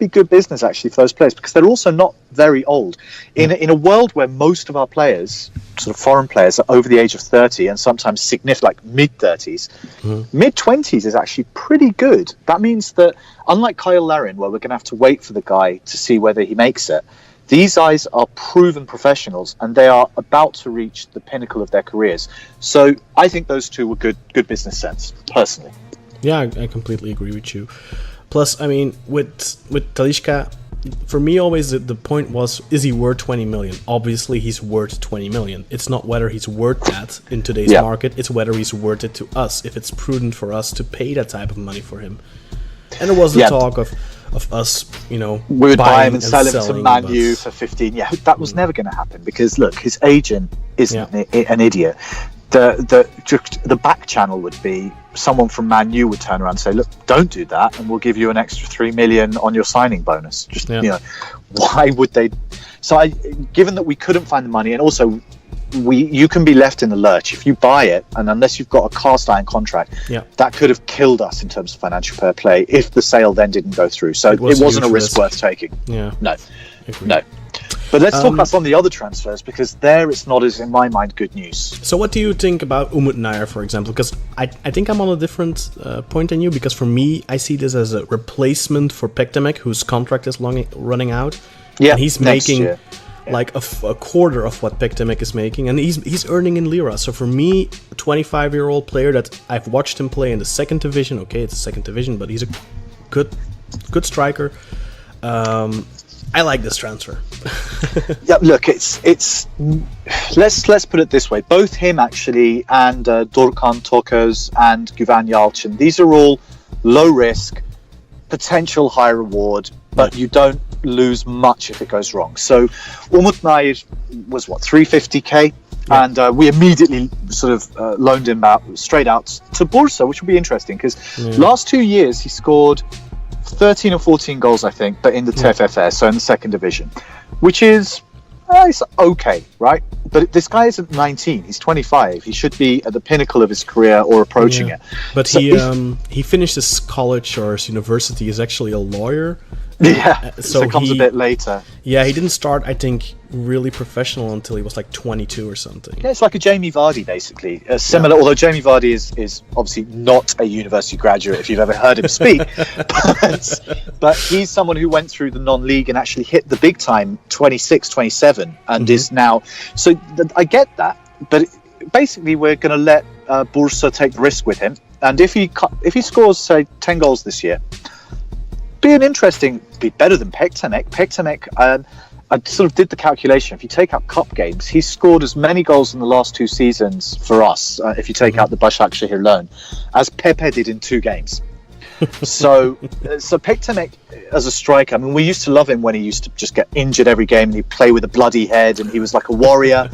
good business actually for those players, because they're also not very old. In a world where most of our players, sort of foreign players, are over the age of 30 and sometimes significant, like mid-30s, mid-20s is actually pretty good. That means that, unlike Kyle Larin, where we're going to have to wait for the guy to see whether he makes it, these guys are proven professionals and they are about to reach the pinnacle of their careers. So I think those two were good business sense, personally. Yeah, I completely agree with you. Plus, I mean, with Talisca, for me always the point was, is he worth 20 million? Obviously, he's worth 20 million. It's not whether he's worth that in today's market, it's whether he's worth it to us, if it's prudent for us to pay that type of money for him. And there was the talk of us, we would buy him and sell him to Man U for 15. Yeah, that was never going to happen because, look, his agent isn't an idiot. The back channel would be someone from Man U would turn around and say, look, don't do that, and we'll give you an extra 3 million on your signing bonus. Just, why would they? So given that we couldn't find the money, and also you can be left in the lurch if you buy it, and unless you've got a cast iron contract, that could have killed us in terms of financial fair play if the sale then didn't go through. So it wasn't a risk worth taking. No. But let's talk about some of the other transfers, because there it's not as, in my mind, good news. So what do you think about Umut Nair, for example? Because I think I'm on a different point than you, because for me, I see this as a replacement for Pektemek, whose contract is running out. Yeah, and he's making like a quarter of what Pektemek is making, and he's earning in lira. So for me, a 25-year-old player that I've watched him play in the second division, okay, it's the second division, but he's a good striker. I like this transfer. Yeah, look, it's let's put it this way. Both him actually and Dorkan Toköz and Güven Yalçın, these are all low risk, potential high reward, but you don't lose much if it goes wrong. So Umut Nair was 350k, and we immediately sort of loaned him out straight out to Bursa, which will be interesting because last 2 years he scored 13 or 14 goals, I think, but in the TFF, so in the second division, which is it's okay, right? But this guy isn't 19; he's 25. He should be at the pinnacle of his career or approaching it. But so he finished his college or his university. He's actually a lawyer. Yeah, so it comes a bit later. Yeah, he didn't start, I think, really professional until he was like 22 or something. Yeah, it's like a Jamie Vardy, basically. Similar, although Jamie Vardy is obviously not a university graduate, if you've ever heard him speak. but he's someone who went through the non-league and actually hit the big time 26, 27, and is now... So I get that, but basically we're going to let Bursa take the risk with him. And if he scores, say, 10 goals this year, be better than Pektemek. Pektemek, I sort of did the calculation. If you take out cup games, he's scored as many goals in the last 2 seasons for us, if you take out the Başakşehir loan, as Pepe did in 2 games. So Pektemek as a striker, I mean, we used to love him when he used to just get injured every game and he'd play with a bloody head and he was like a warrior.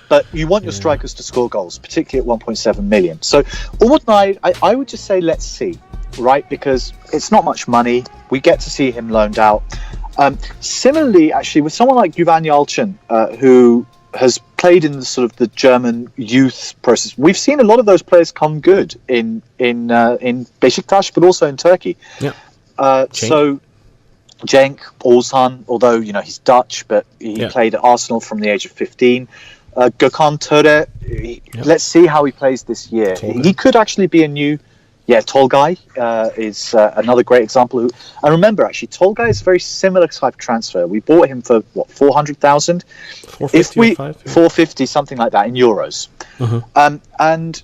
But you want your strikers to score goals, particularly at 1.7 million. So Umut Nair, I would just say let's see. Right, because it's not much money. We get to see him loaned out. Similarly, actually, with someone like Güven Yalçın, who has played in the sort of the German youth process, we've seen a lot of those players come good in Beşiktaş, but also in Turkey. Yeah. So Cenk, Ozan, although he's Dutch, but he played at Arsenal from the age of 15. Gökhan Töre, let's see how he plays this year. He could actually be a new. Yeah, Tolgay is another great example. And remember, actually, Tolgay is a very similar type of transfer. We bought him for 400,000, 450, something like that in euros. And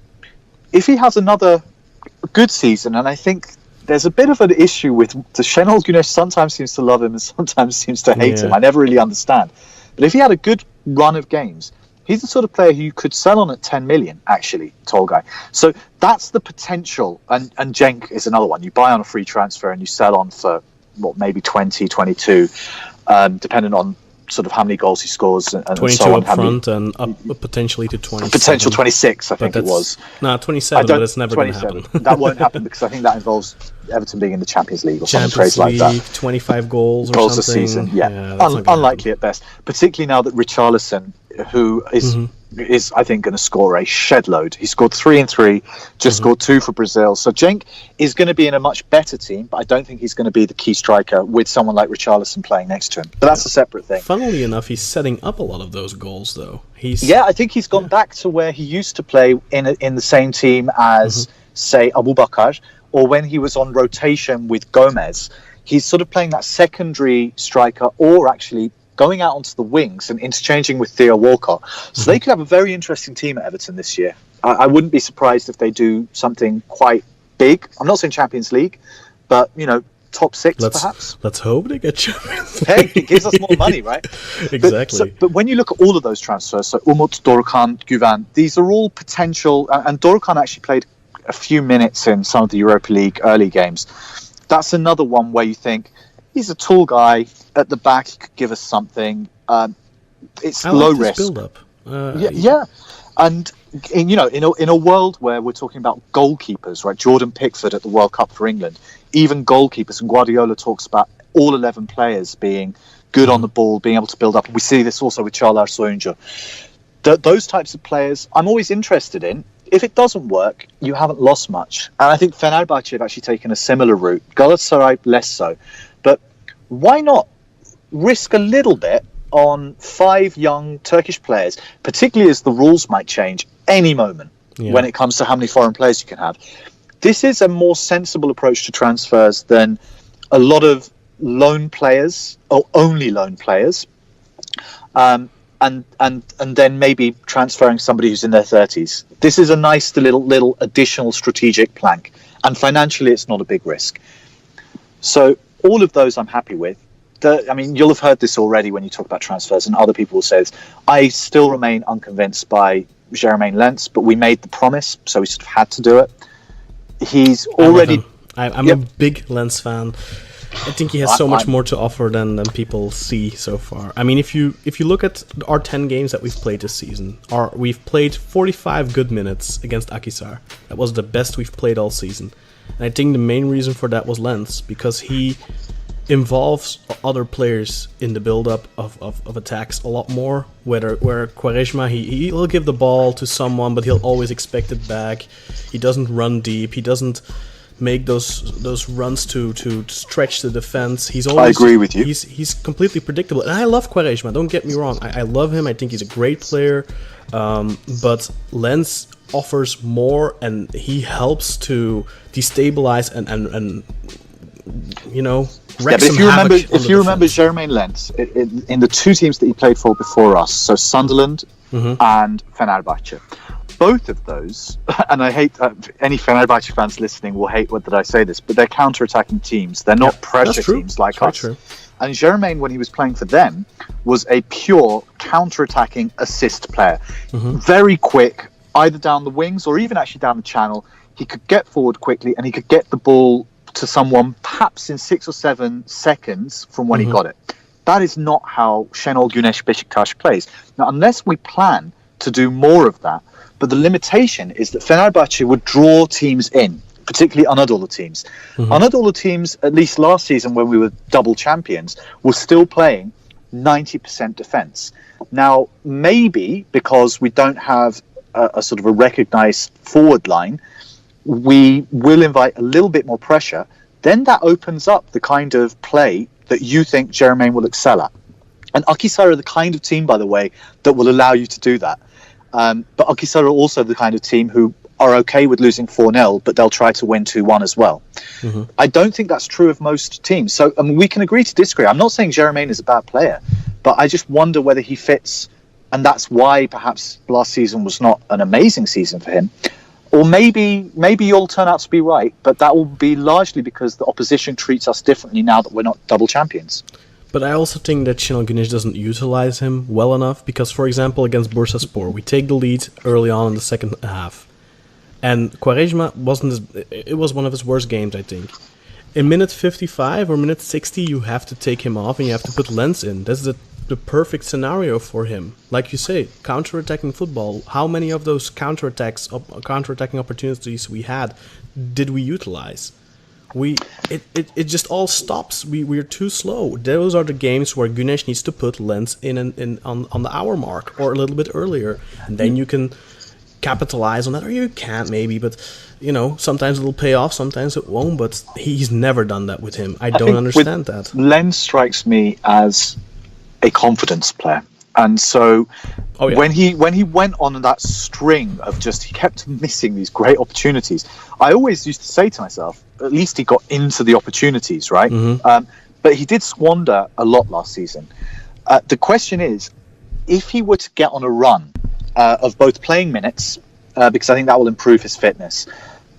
if he has another good season, and I think there's a bit of an issue with the Şenol Güneş sometimes seems to love him and sometimes seems to hate him. I never really understand. But if he had a good run of games, He's the sort of player who you could sell on at 10 million, actually, Tolgai. So that's the potential. And Cenk is another one. You buy on a free transfer and you sell on for, maybe 20, 22, depending on sort of how many goals he scores and 22 so on. up front and up potentially to 27. Potential 26, I think it was. No, 27, but it's never going to happen. That won't happen because I think that involves Everton being in the Champions League or something Champions crazy League, like that. 25 goals or Goals something. a season, yeah. That's not gonna Unlikely at best. Particularly now that Richarlison, who is I think going to score a shed load. He scored 3 and 3, just scored 2 for Brazil. So Cenk is going to be in a much better team, but I don't think he's going to be the key striker with someone like Richarlison playing next to him. But that's a separate thing. Funnily enough, he's setting up a lot of those goals, though. I think he's gone back to where he used to play in the same team as, say, Abubakar, or when he was on rotation with Gomez. He's sort of playing that secondary striker, or actually going out onto the wings and interchanging with Theo Walcott. So they could have a very interesting team at Everton this year. I wouldn't be surprised if they do something quite big. I'm not saying Champions League, but, top 6 perhaps. Let's hope they get Champions League. Hey, it gives us more money, right? Exactly. But when you look at all of those transfers, so Umut, Dorukhan, Güven, these are all potential, and Dorukhan actually played a few minutes in some of the Europa League early games. That's another one where you think, he's a tall guy at the back. He could give us something. It's low risk. Build-up. Yeah, and in a world where we're talking about goalkeepers, right? Jordan Pickford at the World Cup for England, even goalkeepers, and Guardiola talks about all 11 players being good on the ball, being able to build up. We see this also with Çağlar Soyuncu. Those types of players, I'm always interested in. If it doesn't work, you haven't lost much. And I think Fenerbahçe have actually taken a similar route. Galatasaray less so. But why not risk a little bit on 5 young Turkish players, particularly as the rules might change any moment when it comes to how many foreign players you can have. This is a more sensible approach to transfers than a lot of loan players or only loan players, and then maybe transferring somebody who's in their 30s. This is a nice little additional strategic plank, and financially it's not a big risk. So all of those I'm happy with. You'll have heard this already when you talk about transfers, and other people will say this. I still remain unconvinced by Jermaine Lens, but we made the promise, so we sort of had to do it. He's already... I'm a big Lens fan. I think he has so much more to offer than people see so far. I mean, if you look at our 10 games that we've played this season, we've played 45 good minutes against Akhisar. That was the best we've played all season. And I think the main reason for that was Lens, because he involves other players in the build-up of attacks a lot more. Where Quaresma, he'll give the ball to someone, but he'll always expect it back. He doesn't run deep. He doesn't make those runs to stretch the defense. He's always, I agree with you. He's completely predictable, and I love Quaresma. Don't get me wrong. I love him. I think he's a great player. But Lens offers more, and he helps to destabilize and wreck some havoc. If you remember Jermaine Lens in the 2 teams that he played for before us, so Sunderland and Fenerbahçe. Both of those, and I hate any Fenerbahçe fans listening will hate that I say this, but they're counter-attacking teams. They're not pressure teams like us. True. And Jermaine, when he was playing for them, was a pure counter-attacking assist player. Very quick, either down the wings or even actually down the channel. He could get forward quickly, and he could get the ball to someone perhaps in 6 or 7 seconds from when he got it. That is not how Şenol Güneş Beşiktaş plays. Now, unless we plan to do more of that, but the limitation is that Fenerbahçe would draw teams in, particularly Anadolu teams. Anadolu teams, at least last season when we were double champions, were still playing 90% defence. Now, maybe because we don't have a sort of a recognised forward line, we will invite a little bit more pressure. Then that opens up the kind of play that you think Jermaine will excel at. And Akhisar are the kind of team, by the way, that will allow you to do that. But Akhisar are also the kind of team who are okay with losing 4-0, but they'll try to win 2-1 as well. I don't think that's true of most teams. So we can agree to disagree. I'm not saying Jermaine is a bad player, but I just wonder whether he fits, and that's why perhaps last season was not an amazing season for him. Or maybe you'll turn out to be right, but that will be largely because the opposition treats us differently now that we're not double champions. But I also think that Şenol Güneş doesn't utilize him well enough because, for example, against Bursaspor, we take the lead early on in the second half. And Quaresma it was one of his worst games, I think. In minute 55 or minute 60, you have to take him off and you have to put Lens in. That's the perfect scenario for him. Like you say, counter-attacking football. How many of those counter-attacking opportunities we had did we utilize? It just all stops. We're too slow. Those are the games where Güneş needs to put Lens in on the hour mark or a little bit earlier, and then you can capitalize on that, or you can't maybe, but sometimes it'll pay off, sometimes it won't. But he's never done that with him. I don't understand that. Lens strikes me as a confidence player. And so when he went on that string of he kept missing these great opportunities, I always used to say to myself, at least he got into the opportunities, right? Mm-hmm. But he did squander a lot last season. The question is, if he were to get on a run of both playing minutes, because I think that will improve his fitness,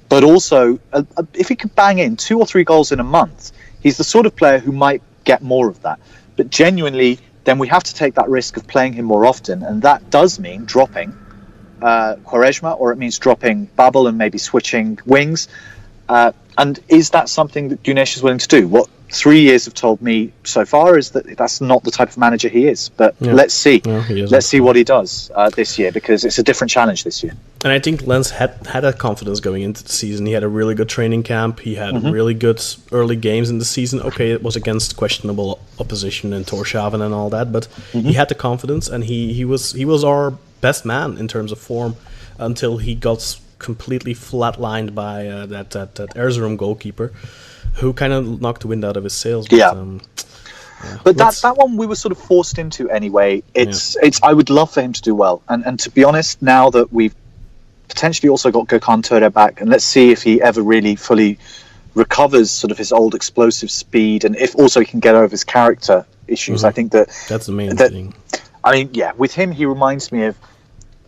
but also if he could bang in 2 or 3 goals in a month, he's the sort of player who might get more of that. But genuinely, then we have to take that risk of playing him more often, and that does mean dropping Quaresma, or it means dropping Babel and maybe switching wings. And is that something that Güneş is willing to do? What 3 years have told me so far is that that's not the type of manager he is. But let's see. Let's see what he does this year, because it's a different challenge this year. And I think Lens had that confidence going into the season. He had a really good training camp. He had really good early games in the season. Okay, it was against questionable opposition and Tórshavn and all that, but he had the confidence, and he was our best man in terms of form until he got completely flatlined by that Erzurum goalkeeper, who kind of knocked the wind out of his sails. But, that one we were sort of forced into anyway. It's I would love for him to do well, and to be honest, now that we've potentially also got Gökhan Töre back, and let's see if he ever really fully recovers sort of his old explosive speed, and if also he can get over his character issues. I think that's the main thing. I mean, with him, he reminds me of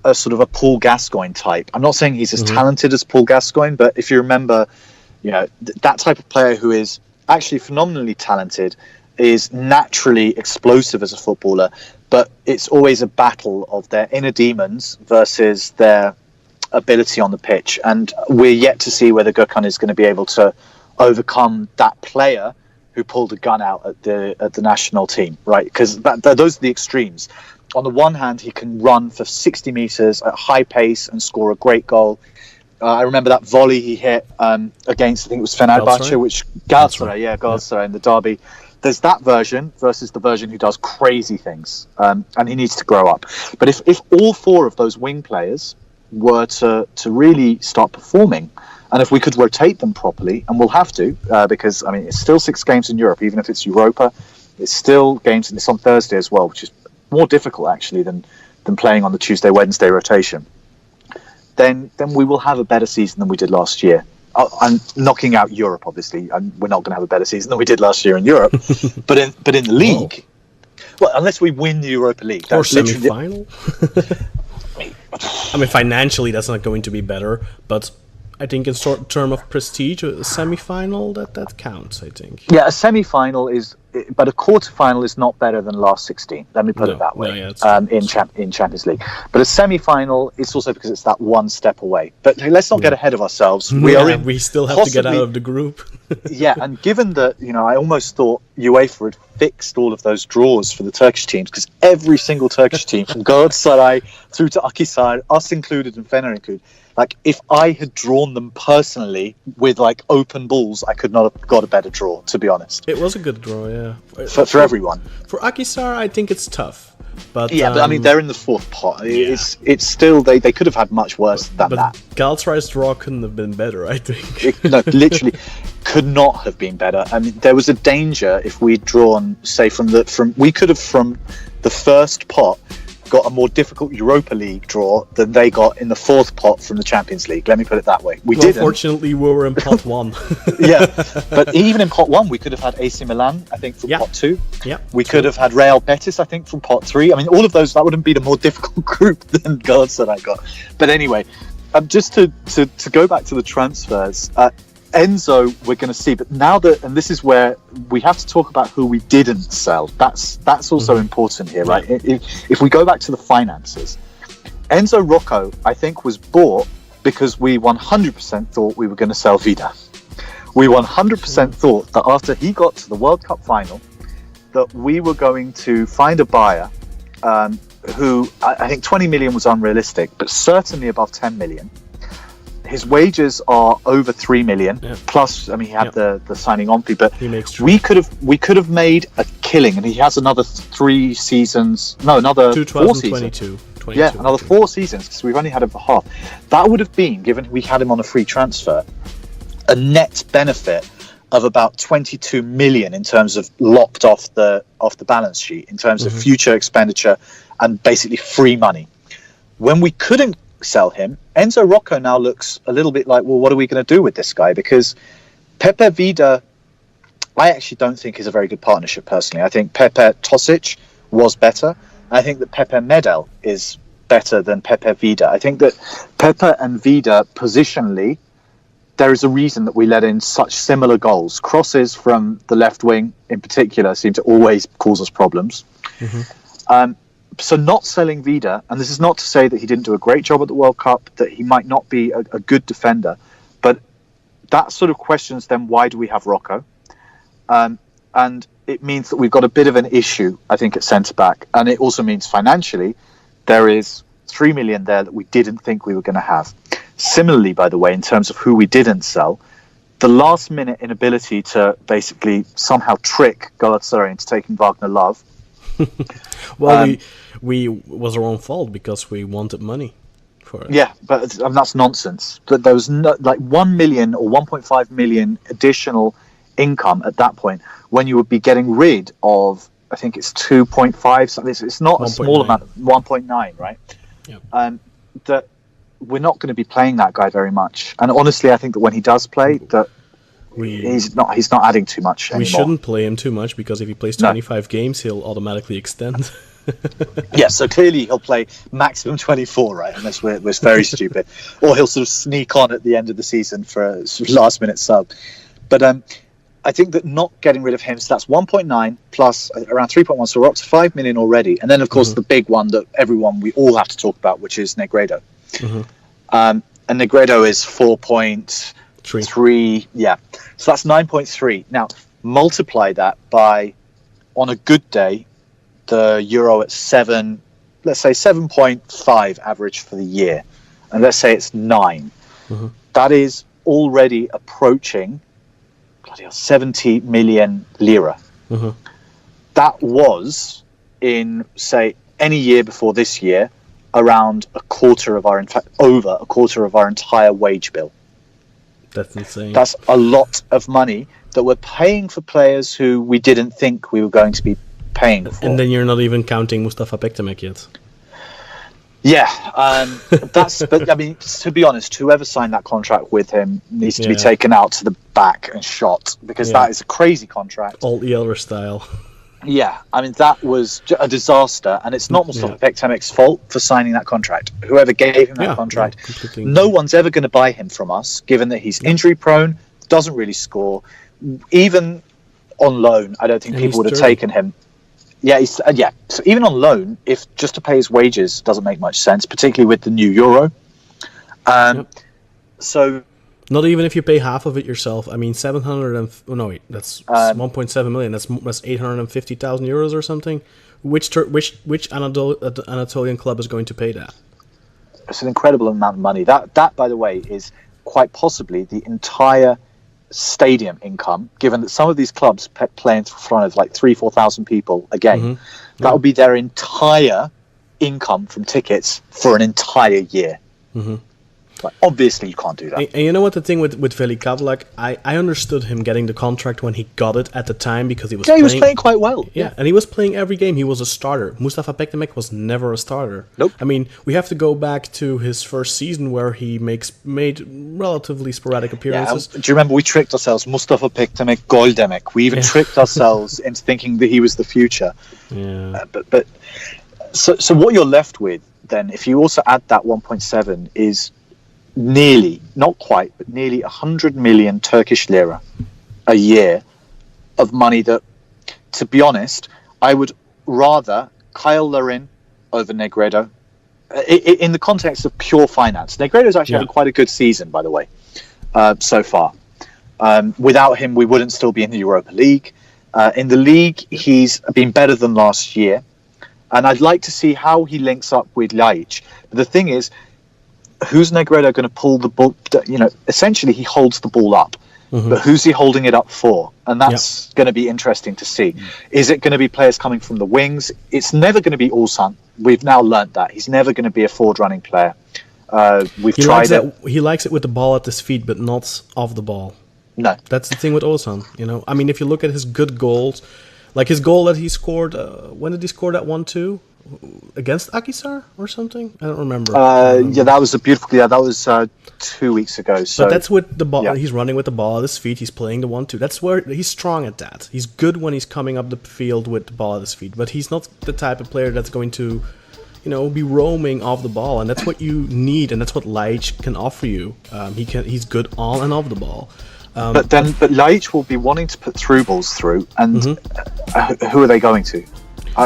a sort of a Paul Gascoigne type. I'm not saying he's as talented as Paul Gascoigne, but if you remember, that type of player who is actually phenomenally talented, is naturally explosive as a footballer, but it's always a battle of their inner demons versus their ability on the pitch. And we're yet to see whether Gökhan is going to be able to overcome that player who pulled a gun out at the national team, right? Because those are the extremes. On the one hand, he can run for 60 meters at high pace and score a great goal. I remember that volley he hit against, I think it was Fenerbahce, Galatasaray in the derby. There's that version versus the version who does crazy things, and he needs to grow up. But if all 4 of those wing players were to really start performing, and if we could rotate them properly, and we'll have to, because I mean it's still 6 games in Europe, even if it's Europa, it's still games, and it's on Thursday as well, which is more difficult actually than playing on the Tuesday-Wednesday rotation. Then we will have a better season than we did last year. I'm knocking out Europe, obviously, and we're not going to have a better season than we did last year in Europe. but in the league, well, unless we win the Europa League, or semi-final. I mean, financially, that's not going to be better, but I think in term of prestige, a semi-final that counts. I think. Yeah, a semi-final is, but a quarter-final is not better than last 16. Let me put it that way. In Champions League, but a semi-final is also because it's that one step away. But let's not get ahead of ourselves. We still have to get out of the group. And given that, I almost thought UEFA had fixed all of those draws for the Turkish teams, because every single Turkish team, from Galatasaray through to Akhisar, us included and Fener included, like if I had drawn them personally with like open balls, I could not have got a better draw, to be honest. It was a good draw, yeah. For everyone. For Akhisar, I think it's tough. But but I mean they're in the 4th pot. It's still they could have had much worse than that. Galatasaray's draw couldn't have been better, I think. Literally could not have been better. I mean, there was a danger if we'd drawn, say, from the first pot got a more difficult Europa League draw than they got in the 4th pot from the Champions League. Let me put it that way. We didn't. Fortunately, we were in pot 1. But even in pot 1, we could have had AC Milan, I think, from pot 2. Yeah, we could have had Real Betis, I think, from pot 3. I mean, all of those, that would have been a more difficult group than Galatasaray got. But anyway, just to go back to the transfers, Enzo, we're going to see, but now that, and this is where we have to talk about who we didn't sell. That's also important here, right? If we go back to the finances, Enzo Rocco, I think, was bought because we 100% thought we were going to sell Vida. We 100% thought that after he got to the World Cup final, that we were going to find a buyer who, I think 20 million was unrealistic, but certainly above 10 million. His wages are over 3 million, plus, I mean, he had the signing on fee, but He makes we could have made a killing, and he has another 4 seasons. Yeah, another 4 seasons, because we've only had him for half. That would have been, given we had him on a free transfer, a net benefit of about 22 million in terms of locked off the balance sheet, in terms of future expenditure and basically free money. When we couldn't sell him, Enzo Rocco now looks a little bit like, well, what are we going to do with this guy? Because Pepe Vida, I actually don't think is a very good partnership personally. I think Pepe Tosic was better. I think that Pepe Medel is better than Pepe Vida. I think that Pepe and Vida, positionally, there is a reason that we let in such similar goals. Crosses from the left wing, in particular, seem to always cause us problems. So not selling Vida, and this is not to say that he didn't do a great job at the World Cup, that he might not be a good defender, but that sort of questions then why do we have Rocco? And it means that we've got a bit of an issue, I think, at centre-back. And it also means financially, there is 3 million there that we didn't think we were going to have. Similarly, by the way, in terms of who we didn't sell, the last-minute inability to basically somehow trick Galatasaray into taking Wagner Love. Well, we was our own fault because we wanted money for it. Yeah, but that's nonsense. But there was no, like 1 million or 1.5 million additional income at that point when you would be getting rid of, I think it's 2.5. So it's not 1. a small 9. Amount, 1.9, right? Yeah. That we're not going to be playing that guy very much. And honestly, I think that when he does play, that he's not adding too much anymore. We shouldn't play him too much because if he plays 25 games, he'll automatically extend. Yeah, so clearly he'll play maximum 24, right? Unless we're very stupid. Or he'll sort of sneak on at the end of the season for a sort of last-minute sub. But I think that not getting rid of him, so that's 1.9 plus around 3.1, so we're up to 5 million already. And then, of course, the big one that we all have to talk about, which is Negredo. And Negredo is 4.3. Yeah, so that's 9.3. Now, multiply that by, on a good day, the euro at 7, let's say 7.5 average for the year, and let's say it's 9. That is already approaching 70 million lira. That was in, say, any year before this year, around over a quarter of our entire wage bill. That's insane. That's a lot of money that we're paying for players who we didn't think we were going to be paying for. And then you're not even counting Mustafa Bektemek yet. Yeah, but I mean, to be honest, whoever signed that contract with him needs to be taken out to the back and shot, because that is a crazy contract. Old Elder style. Yeah, I mean, that was a disaster, and it's not Mustafa Bektemek's fault for signing that contract. Whoever gave him that contract, no one's ever going to buy him from us, given that he's injury prone, doesn't really score. Even on loan, I don't think people would have taken him. Yeah, so even on loan, if just to pay his wages doesn't make much sense, particularly with the new euro. So, not even if you pay half of it yourself. I mean, that's 1.7 million. That's 850,000 euros or something. Which Anatolian club is going to pay that? It's an incredible amount of money. That, by the way, is quite possibly the entire stadium income, given that some of these clubs play in front of like 3,000-4,000 people a game. That would be their entire income from tickets for an entire year. Like, obviously you can't do that. And you know what the thing with Veli Kavlak, I understood him getting the contract when he got it at the time because he was he was playing quite well. Yeah, and he was playing every game. He was a starter. Mustafa Bektemek was never a starter. Nope. I mean, we have to go back to his first season where he made relatively sporadic appearances. Do you remember we tricked ourselves? Mustafa Bektemek, gol demek. We even tricked ourselves into thinking that he was the future. Yeah. But so what you're left with then, if you also add that 1.7, is nearly, not quite, but nearly 100 million Turkish lira a year of money that, to be honest, I would rather Kyle Larin over Negredo. In the context of pure finance, Negredo's actually had quite a good season, by the way, so far. Without him, we wouldn't still be in the Europa League. In the league, he's been better than last year, and I'd like to see how he links up with Laic. But the thing is, who's Negredo going to pull the ball? Essentially, he holds the ball up. But who's he holding it up for? And that's going to be interesting to see. Is it going to be players coming from the wings? It's never going to be Ulsan. We've now learnt that. He's never going to be a forward-running player. We've tried it. He likes it with the ball at his feet, but not off the ball. No. That's the thing with Ulsan. I mean, if you look at his good goals, like his goal that he scored, when did he score that 1-2? Against Akhisar or something? I don't remember. That was a beautiful. Yeah, that was 2 weeks ago. So, but that's with the ball. Yeah. He's running with the ball at his feet. He's playing the 1-2. That's where he's strong at that. He's good when he's coming up the field with the ball at his feet. But he's not the type of player that's going to, be roaming off the ball. And that's what you need. And that's what Laic can offer you. He's good on and off the ball. But Laic will be wanting to put through balls through, and who are they going to?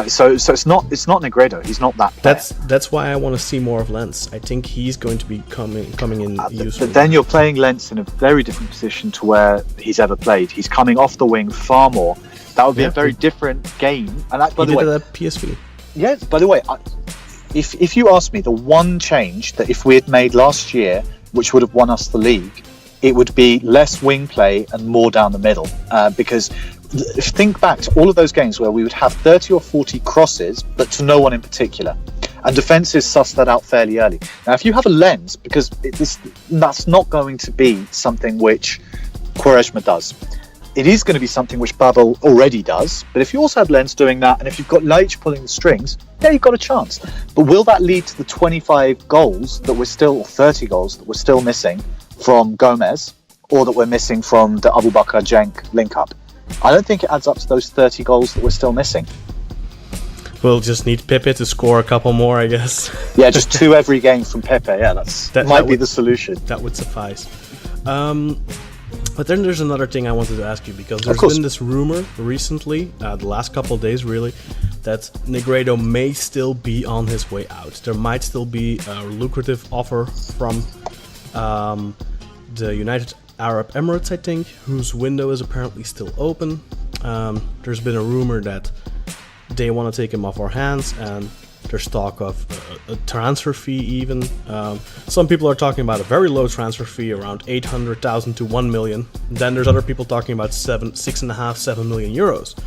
So it's not Negredo. He's not that player. That's why I want to see more of Lens. I think he's going to be coming in useful. But then you're playing Lens in a very different position to where he's ever played. He's coming off the wing far more. That would be a very different game. And that, by the way, did it at PSV. Yeah. By the way, if you ask me, the one change that if we had made last year, which would have won us the league, it would be less wing play and more down the middle. Because think back to all of those games where we would have 30 or 40 crosses, but to no one in particular. And defences suss that out fairly early. Now, if you have a Lens, because that's not going to be something which Quaresma does. It is going to be something which Babel already does. But if you also have Lens doing that, and if you've got Laic pulling the strings, yeah, you've got a chance. But will that lead to the 25 goals that we're still, or 30 goals that we're still missing from Gomez, or that we're missing from the Abubakar Cenk link-up? I don't think it adds up to those 30 goals that we're still missing. We'll just need Pepe to score a couple more, I guess. Yeah, just 2 every game from Pepe. Yeah, that might be the solution. That would suffice. But then there's another thing I wanted to ask you, because there's been this rumor recently, the last couple of days really, that Negredo may still be on his way out. There might still be a lucrative offer from the United Arab Emirates, I think, whose window is apparently still open. There's been a rumor that they want to take him off our hands, and there's talk of a transfer fee even. Some people are talking about a very low transfer fee, around 800,000 to 1 million. Then there's other people talking about 6.5-7 million euros.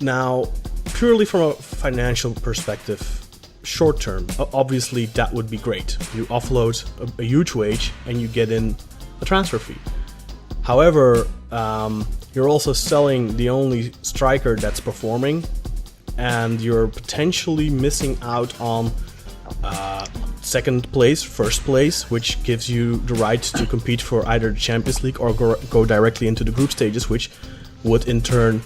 Now, purely from a financial perspective, short term, obviously that would be great. You offload a huge wage and you get in a transfer fee. However, you're also selling the only striker that's performing, and you're potentially missing out on second place, first place, which gives you the right to compete for either the Champions League or go directly into the group stages, which would in turn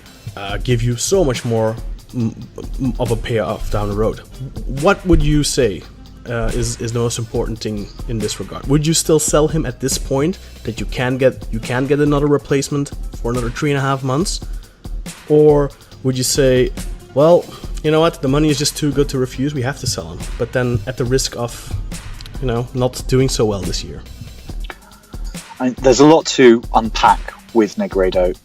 give you so much more of a payoff down the road. What would you say is the most important thing in this regard? Would you still sell him at this point, that you can get another replacement for another 3.5 months? Or would you say, well, you know what, the money is just too good to refuse, we have to sell him, but then at the risk of, not doing so well this year? There's a lot to unpack with Negredo.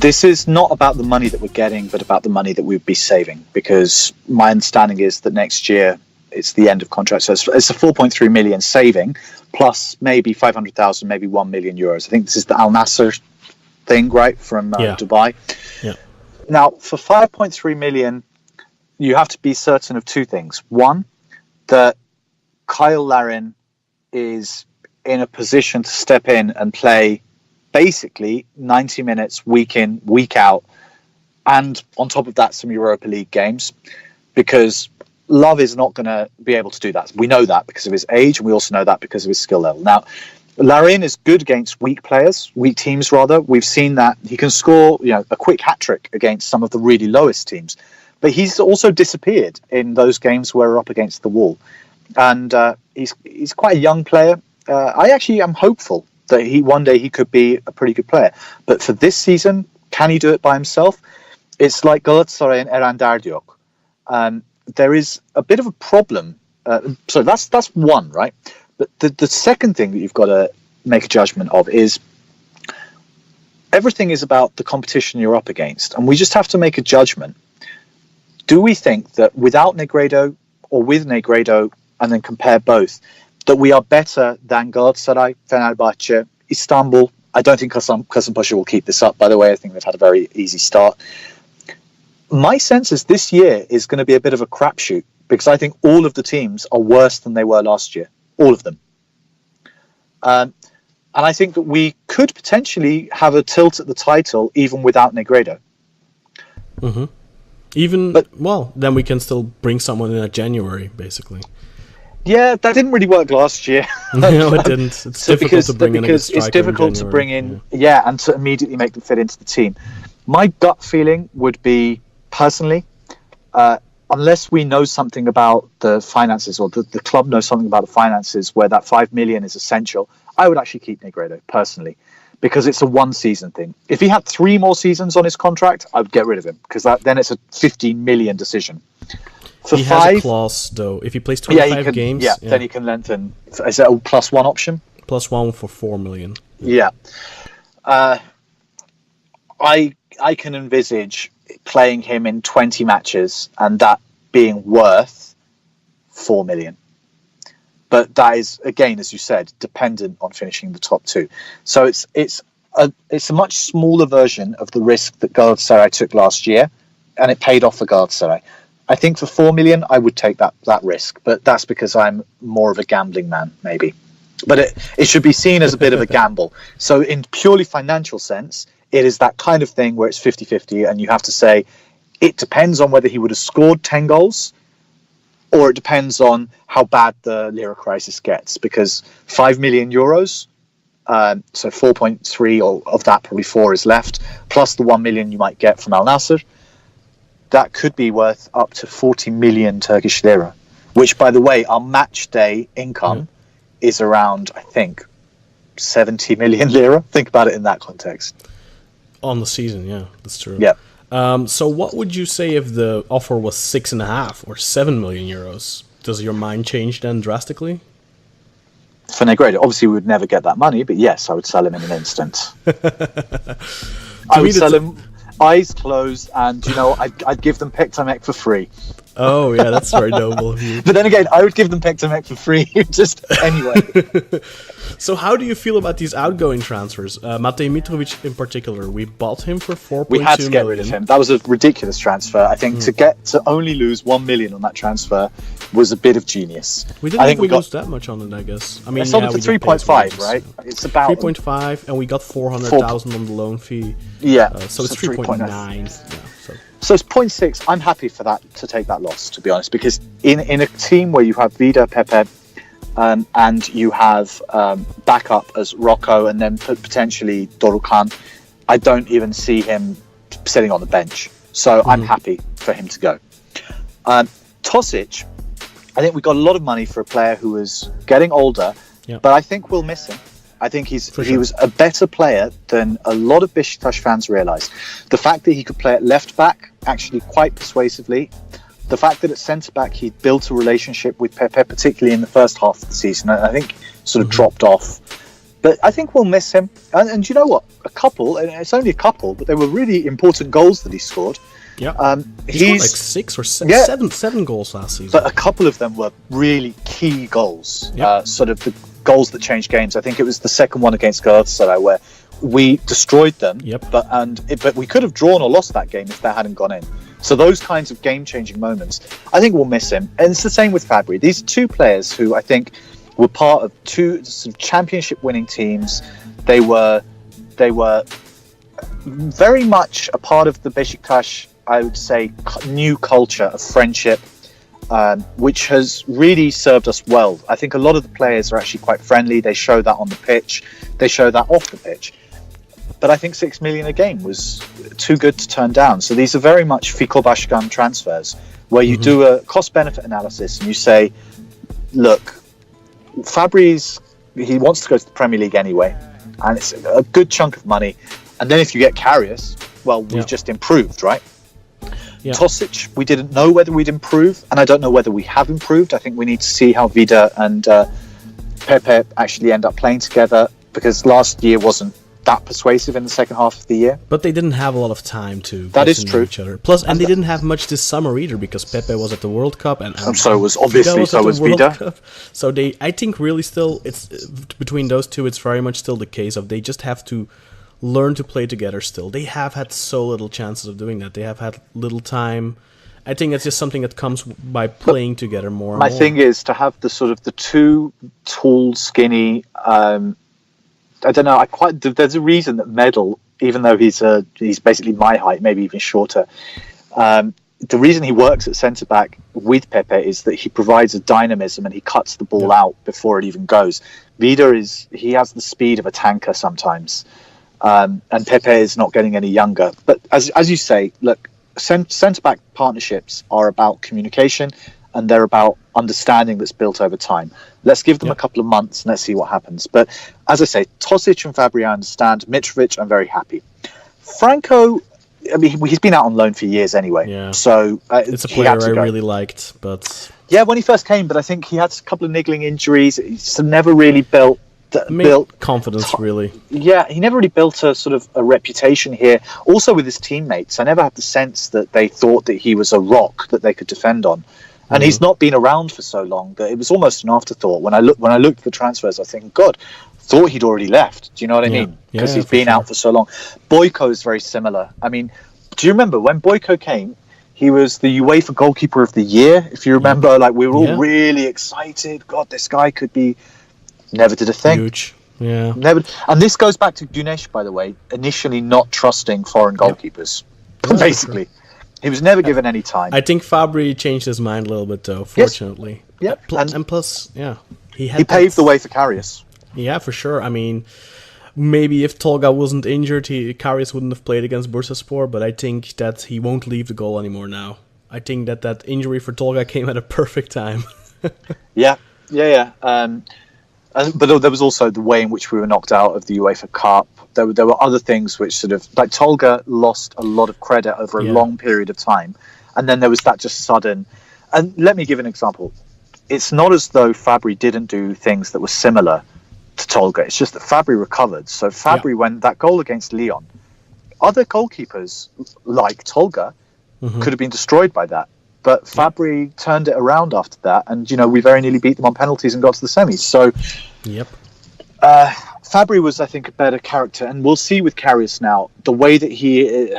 This is not about the money that we're getting, but about the money that we'd be saving, because my understanding is that next year it's the end of contract, so it's a 4.3 million saving, plus maybe 500,000, maybe 1 million euros. I think this is the Al Nassr thing, right, from Dubai. Yeah. Now, for 5.3 million, you have to be certain of 2 things. One, that Kyle Larin is in a position to step in and play basically 90 minutes week in, week out, and on top of that, some Europa League games, because Love is not going to be able to do that. We know that because of his age, and we also know that because of his skill level. Now, Larin is good against weak teams rather. We've seen that he can score, a quick hat-trick against some of the really lowest teams. But he's also disappeared in those games where we're up against the wall. And he's quite a young player. I actually am hopeful that one day he could be a pretty good player. But for this season, can he do it by himself? It's like Galatasaray and Eren Derdiok. There is a bit of a problem. So that's one, right? But the second thing that you've got to make a judgment of is everything is about the competition you're up against. And we just have to make a judgment. Do we think that without Negredo or with Negredo, and then compare both, that we are better than Galatasaray, Fenerbahce, Istanbul? I don't think Kasımpaşa will keep this up, by the way. I think they've had a very easy start. My sense is this year is going to be a bit of a crapshoot because I think all of the teams are worse than they were last year. All of them. And I think that we could potentially have a tilt at the title even without Negredo. Then we can still bring someone in at January, basically. Yeah, that didn't really work last year. No, it didn't. It's difficult to bring in a good striker. It's difficult to bring in, and to immediately make them fit into the team. My gut feeling would be, personally, unless we know something about the finances, or the club knows something about the finances where that 5 million is essential, I would actually keep Negredo, personally, because it's a one-season thing. If he had 3 more seasons on his contract, I would get rid of him, because then it's a 15 million decision. He has a clause, though. If he plays 25 games... then he can lengthen. Is that a +1 option? +1 for 4 million. Yeah. I can envisage playing him in 20 matches and that being worth 4 million. But that is, again, as you said, dependent on finishing the top 2. So it's a much smaller version of the risk that Galatasaray took last year, and it paid off for Galatasaray. I think for 4 million, I would take that risk, but that's because I'm more of a gambling man, maybe. But it should be seen as a bit of a gamble. So in purely financial sense, it is that kind of thing where it's 50-50, and you have to say, it depends on whether he would have scored 10 goals, or it depends on how bad the Lira crisis gets, because 5 million euros, so 4.3 of that, probably 4 is left, plus the 1 million you might get from Al Nassr, that could be worth up to 40 million Turkish lira, which, by the way, our match day income is around, I think, 70 million lira. Think about it in that context. On the season, yeah, that's true. Yeah. So what would you say if the offer was 6.5 or 7 million euros? Does your mind change then drastically? For Negredo, obviously we would never get that money, but yes, I would sell him in an instant. I would sell him eyes closed, and I'd give them Pectamek for free. Oh yeah, that's very noble of you. But then again, I would give them Pectamek for free, just anyway. So how do you feel about these outgoing transfers? Matej Mitrovic in particular, we bought him for 4.2 million. We had to get rid of him. That was a ridiculous transfer. I think to only lose 1 million on that transfer was a bit of genius. We didn't think we lose that much on it, I guess. I mean, it's sold for 3.5, right? It's about 3.5, and we got 400,000 on the loan fee. Yeah, so it's 3.9. So it's 0.6. I'm happy for that, to take that loss, to be honest, because in a team where you have Vida, Pepe, and you have backup as Rocco, and then potentially Dorukhan, I don't even see him sitting on the bench. So I'm happy for him to go. Tosic, I think we got a lot of money for a player who was getting older, but I think we'll miss him. I think he was a better player than a lot of Beşiktaş fans realise. The fact that he could play at left back actually quite persuasively. The fact that at centre back he built a relationship with Pepe, particularly in the first half of the season, I think sort of dropped off. But I think we'll miss him. And you know what? And it's only a couple, but they were really important goals that he scored. Yeah, he scored like 6 or 7 goals last season. But a couple of them were really key goals. Sort of the goals that changed games. I think it was the second one against Galatasaray where we destroyed them. But we could have drawn or lost that game if that hadn't gone in. So those kinds of game-changing moments, I think we'll miss him. And it's the same with Fabry. These are 2 players who I think were part of 2 sort of championship-winning teams. They were very much a part of the Beşiktaş, I would say, new culture of friendship, which has really served us well. I think a lot of the players are actually quite friendly. They show that on the pitch. They show that off the pitch. But I think 6 million a game was too good to turn down. So these are very much Fikol Başkan transfers, where you do a cost-benefit analysis and you say, look, Fabry's he wants to go to the Premier League anyway, and it's a good chunk of money. And then if you get Karius, well, we've just improved, right? Yeah. Tosic, we didn't know whether we'd improve, and I don't know whether we have improved. I think we need to see how Vida and Pepe actually end up playing together, because last year wasn't that persuasive in the second half of the year. But they didn't have a lot of time to That get is to know true. each other. Plus, and they didn't have much this summer either, because Pepe was at the World Cup, and so was Vida obviously at so the was World Vida. Cup. So they, I think, really still, it's between those two, it's very much still the case of they just have to learn to play together. Still, they have had so little chances of doing that. They have had little time. I think it's just something that comes by playing together more. My and more. thing is to have the sort of the two tall, skinny. I don't know. There's a reason that Medal, even though he's basically my height, maybe even shorter. The reason he works at centre back with Pepe is that he provides a dynamism and he cuts the ball out before it even goes. Vida he has the speed of a tanker sometimes, and Pepe is not getting any younger. But as you say, look, centre back partnerships are about communication, and they're about understanding that's built over time. Let's give them a couple of months and let's see what happens. But as I say, Tosic and Fabri, I understand. Mitrovic, I'm very happy. Franco, I mean, he's been out on loan for years anyway. Yeah. So It's a player I really liked, but yeah, when he first came, but I think he had a couple of niggling injuries. He's never really built confidence, really. Yeah, he never really built a sort of a reputation here. Also with his teammates, I never had the sense that they thought that he was a rock that they could defend on. And he's not been around for so long that it was almost an afterthought. When I looked at the transfers, I was thinking, God, thought he'd already left. Do you know what I mean? Because he's been out for so long. Boyko is very similar. I mean, do you remember when Boyko came? He was the UEFA Goalkeeper of the Year. If you remember, like we were all really excited. God, this guy could be. Never did a thing. Huge. Yeah. Never. And this goes back to Gunesh, by the way, initially not trusting foreign goalkeepers. Basically. He was never given any time. I think Fabri changed his mind a little bit, though, fortunately. Yeah. And plus, he paved the way for Karius. Yeah, for sure. I mean, maybe if Tolga wasn't injured, Karius wouldn't have played against Bursaspor, but I think that he won't leave the goal anymore now. I think that injury for Tolga came at a perfect time. Yeah. But there was also the way in which we were knocked out of the UEFA Cup. There were other things which sort of... Like, Tolga lost a lot of credit over a long period of time. And then there was that just sudden... And let me give an example. It's not as though Fabri didn't do things that were similar to Tolga. It's just that Fabri recovered. So Fabri, when that goal against Lyon, other goalkeepers like Tolga could have been destroyed by that. But Fabri turned it around after that, and we very nearly beat them on penalties and got to the semis. So, Fabri was, I think, a better character, and we'll see with Karius now the way that he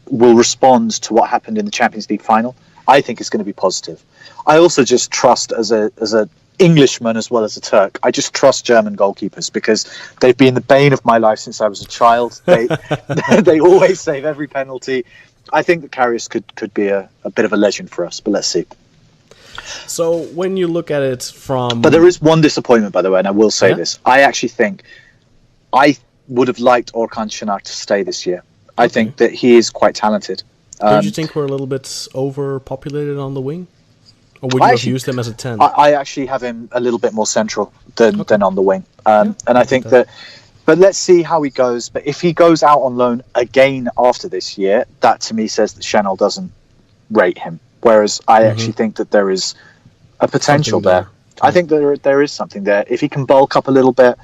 will respond to what happened in the Champions League final. I think is going to be positive. I also just trust as a Englishman as well as a Turk. I just trust German goalkeepers because they've been the bane of my life since I was a child. They always save every penalty. I think that Karius could be a bit of a legend for us, but let's see. So when you look at it from... But there is one disappointment, by the way, and I will say this. I actually think I would have liked Orkan Şener to stay this year. I think that he is quite talented. Don't you think we're a little bit overpopulated on the wing? Or would you have used him as a 10? I actually have him a little bit more central than on the wing. And I think that... But let's see how he goes. But if he goes out on loan again after this year, that to me says that Chanel doesn't rate him. Whereas I actually think that there is a potential there. I think there is something there. If he can bulk up a little bit.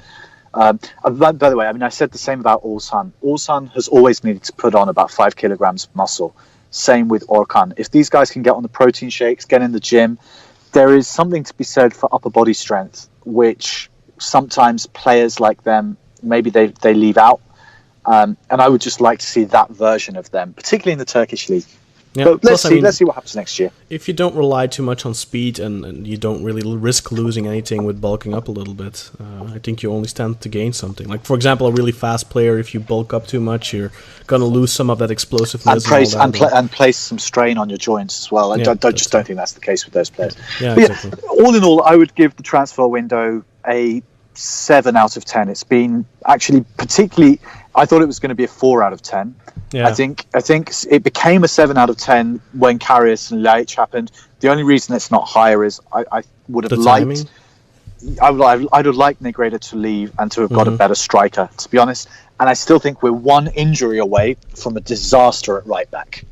By the way, I mean, I said the same about Oğuzhan. Oğuzhan has always needed to put on about 5 kilograms of muscle. Same with Orkan. If these guys can get on the protein shakes, get in the gym, there is something to be said for upper body strength, which sometimes players like them, maybe they leave out. And I would just like to see that version of them, particularly in the Turkish league. Yeah. But let's see what happens next year. If you don't rely too much on speed and you don't really risk losing anything with bulking up a little bit, I think you only stand to gain something. Like, for example, a really fast player, if you bulk up too much, you're going to lose some of that explosiveness. And place some strain on your joints as well. I don't think that's the case with those players. Yeah, but exactly. All in all, I would give the transfer window a 7 out of 10. It's been actually particularly... I thought it was going to be a 4 out of 10. Yeah. I think it became a 7 out of 10 when Karius and Laic happened. The only reason it's not higher is I would have liked... I would like Negreira to leave and to have got a better striker, to be honest. And I still think we're one injury away from a disaster at right back.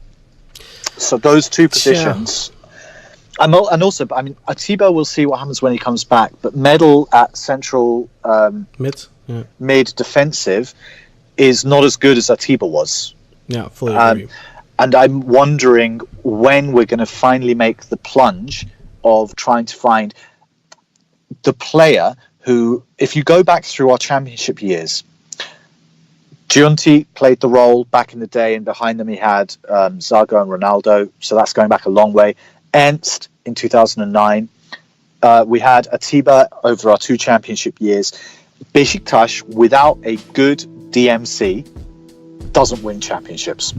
So those two positions. And also, I mean, Atiba, we'll see what happens when he comes back. But Medel at central mid defensive is not as good as Atiba was. Yeah, fully agree. And I'm wondering when we're going to finally make the plunge of trying to find the player who, if you go back through our championship years, Giunti played the role back in the day, and behind them he had Zago and Ronaldo, so that's going back a long way. Ernst in 2009. We had Atiba over our 2 championship years. Beşiktaş, without a good DMC, doesn't win championships,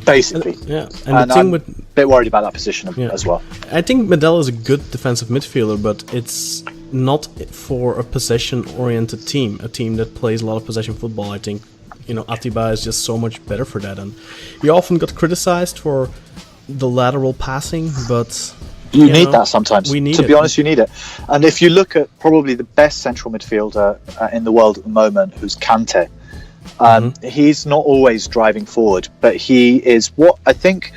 basically. And the thing I'm a bit worried about that position as well. I think Medel is a good defensive midfielder, but it's not for a possession-oriented team, a team that plays a lot of possession football. I think, Atiba is just so much better for that, and he often got criticized for the lateral passing, but you need that sometimes. We need to be honest, you need it. And if you look at probably the best central midfielder in the world at the moment, who's Kante, he's not always driving forward, but he is what I think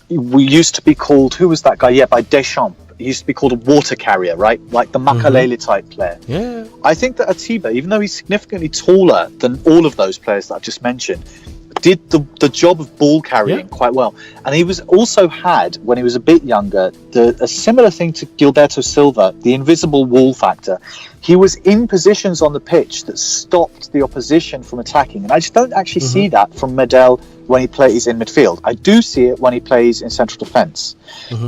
we used to be called. Who was that guy? Yeah, by Deschamps. He used to be called a water carrier, right? Like the Makalele type player. Yeah. I think that Atiba, even though he's significantly taller than all of those players that I've just mentioned, did the job of ball carrying quite well. And he was also had, when he was a bit younger, a similar thing to Gilberto Silva, the invisible wall factor. He was in positions on the pitch that stopped the opposition from attacking. And I just don't actually see that from Medel when he plays in midfield. I do see it when he plays in central defence.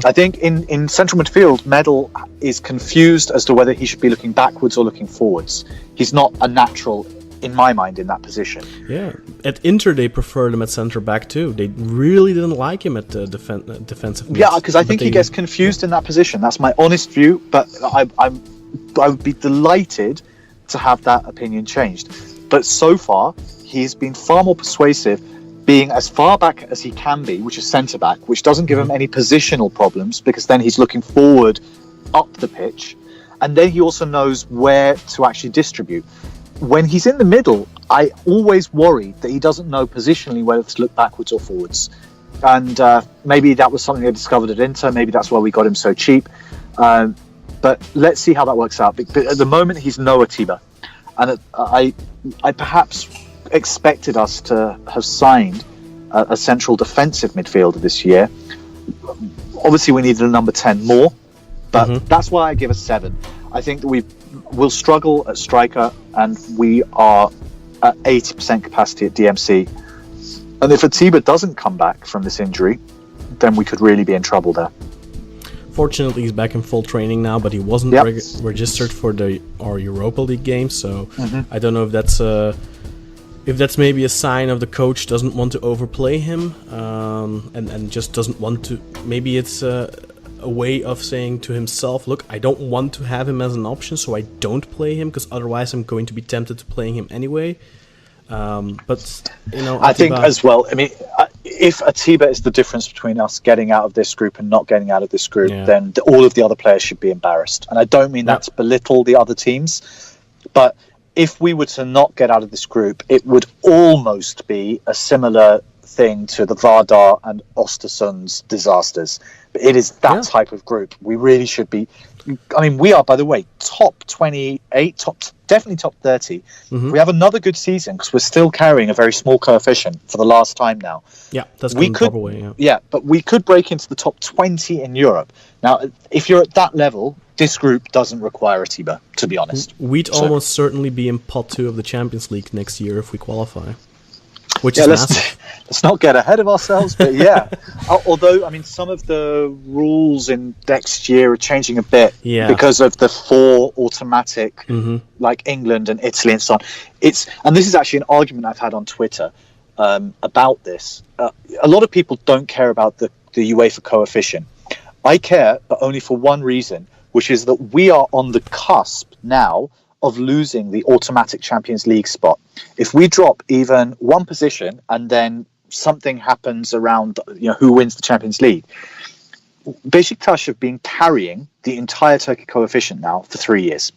I think in central midfield, Medel is confused as to whether he should be looking backwards or looking forwards. He's not a natural, in my mind, in that position. Yeah, at Inter they preferred him at centre back too. They really didn't like him at the defensive. Yeah, because I think he gets confused in that position. That's my honest view. But I would be delighted to have that opinion changed. But so far, he's been far more persuasive, being as far back as he can be, which is centre back, which doesn't give him any positional problems because then he's looking forward up the pitch, and then he also knows where to actually distribute. When he's in the middle, I always worry that he doesn't know positionally whether to look backwards or forwards. And maybe that was something I discovered at Inter. Maybe that's why we got him so cheap. But let's see how that works out. But at the moment, he's no Atiba. And I perhaps expected us to have signed a central defensive midfielder this year. Obviously, we needed a number 10 more. But that's why I give a 7. I think that we'll struggle at striker, and we are at 80% capacity at DMC. And if Atiba doesn't come back from this injury, then we could really be in trouble there. Fortunately, he's back in full training now, but he wasn't registered for our Europa League game, so I don't know if that's maybe a sign of the coach doesn't want to overplay him, and just doesn't want to. Maybe it's a way of saying to himself, look, I don't want to have him as an option, so I don't play him, because otherwise I'm going to be tempted to playing him anyway. But I think as well, I mean, if Atiba is the difference between us getting out of this group and not getting out of this group, then all of the other players should be embarrassed. And I don't mean that to belittle the other teams, but if we were to not get out of this group, it would almost be a similar thing to the Vardar and Östersund's disasters. But it is that type of group. We really should be. I mean, we are, by the way, top 28, definitely top 30. We have another good season because we're still carrying a very small coefficient for the last time now. Yeah, that's going the proper way. Yeah, but we could break into the top 20 in Europe. Now, if you're at that level, this group doesn't require Atiba, to be honest. We'd almost certainly be in pot 2 of the Champions League next year if we qualify. Which is massive. Let's not get ahead of ourselves, but yeah. Although, I mean, some of the rules in next year are changing a bit because of the 4 automatic, like England and Italy and so on. And this is actually an argument I've had on Twitter about this. A lot of people don't care about the UEFA coefficient. I care, but only for one reason, which is that we are on the cusp now of losing the automatic Champions League spot. If we drop even one position and then something happens around, who wins the Champions League, Beşiktaş have been carrying the entire Turkey coefficient now for 3 years.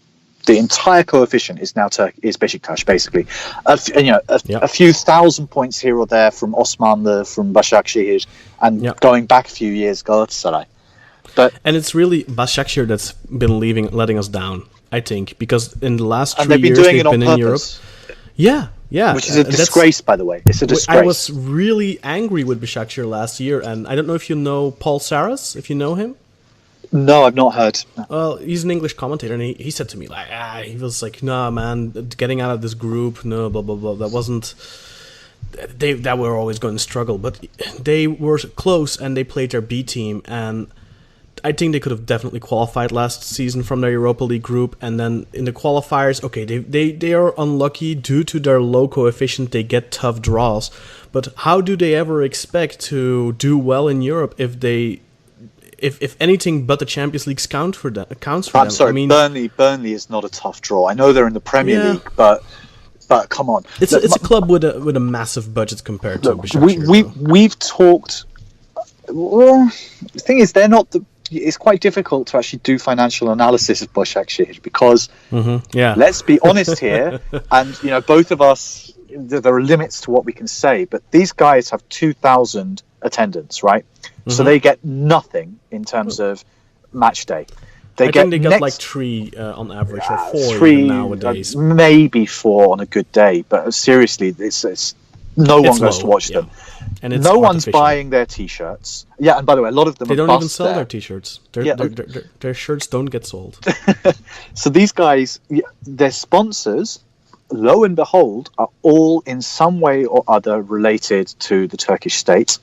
The entire coefficient is now is Beşiktaş, basically. A few thousand points here or there from Osmanlı, from Başakşehir, and going back a few years, Galatasaray. And it's really Başakşehir that's been letting us down, I think, because in the last 3 they've been years doing they've it on been in Europe. purpose. Yeah. Which is a disgrace, by the way. It's a disgrace. I was really angry with Başakşehir last year, and I don't know if you know Paul Saras, if you know him. No, I've not heard. Well, he's an English commentator, and he said to me, like, he was like, nah, man, getting out of this group, no, blah, blah, blah, that wasn't... That were always going to struggle, but they were close, and they played their B team, and I think they could have definitely qualified last season from their Europa League group, and then in the qualifiers, okay, they are unlucky due to their low coefficient, they get tough draws, but how do they ever expect to do well in Europe if anything but the Champions League counts for them? I'm sorry, I mean, Burnley is not a tough draw. I know they're in the Premier League, but come on, it's a club with a massive budget compared to Beşiktaş. We've talked. Well, the thing is, they're not the. It's quite difficult to actually do financial analysis of Başakşehir because, let's be honest here, and both of us, there are limits to what we can say, but these guys have 2,000 attendance, right? So they get nothing in terms of match day. I think they got like 3 on average, or 4 3 nowadays. Maybe 4 on a good day, but seriously, it's no one goes to watch them. And it's no one's buying their T-shirts. Yeah, and by the way, a lot of them they don't even sell there. their T-shirts. Their shirts don't get sold. So these guys, their sponsors, lo and behold, are all in some way or other related to the Turkish state.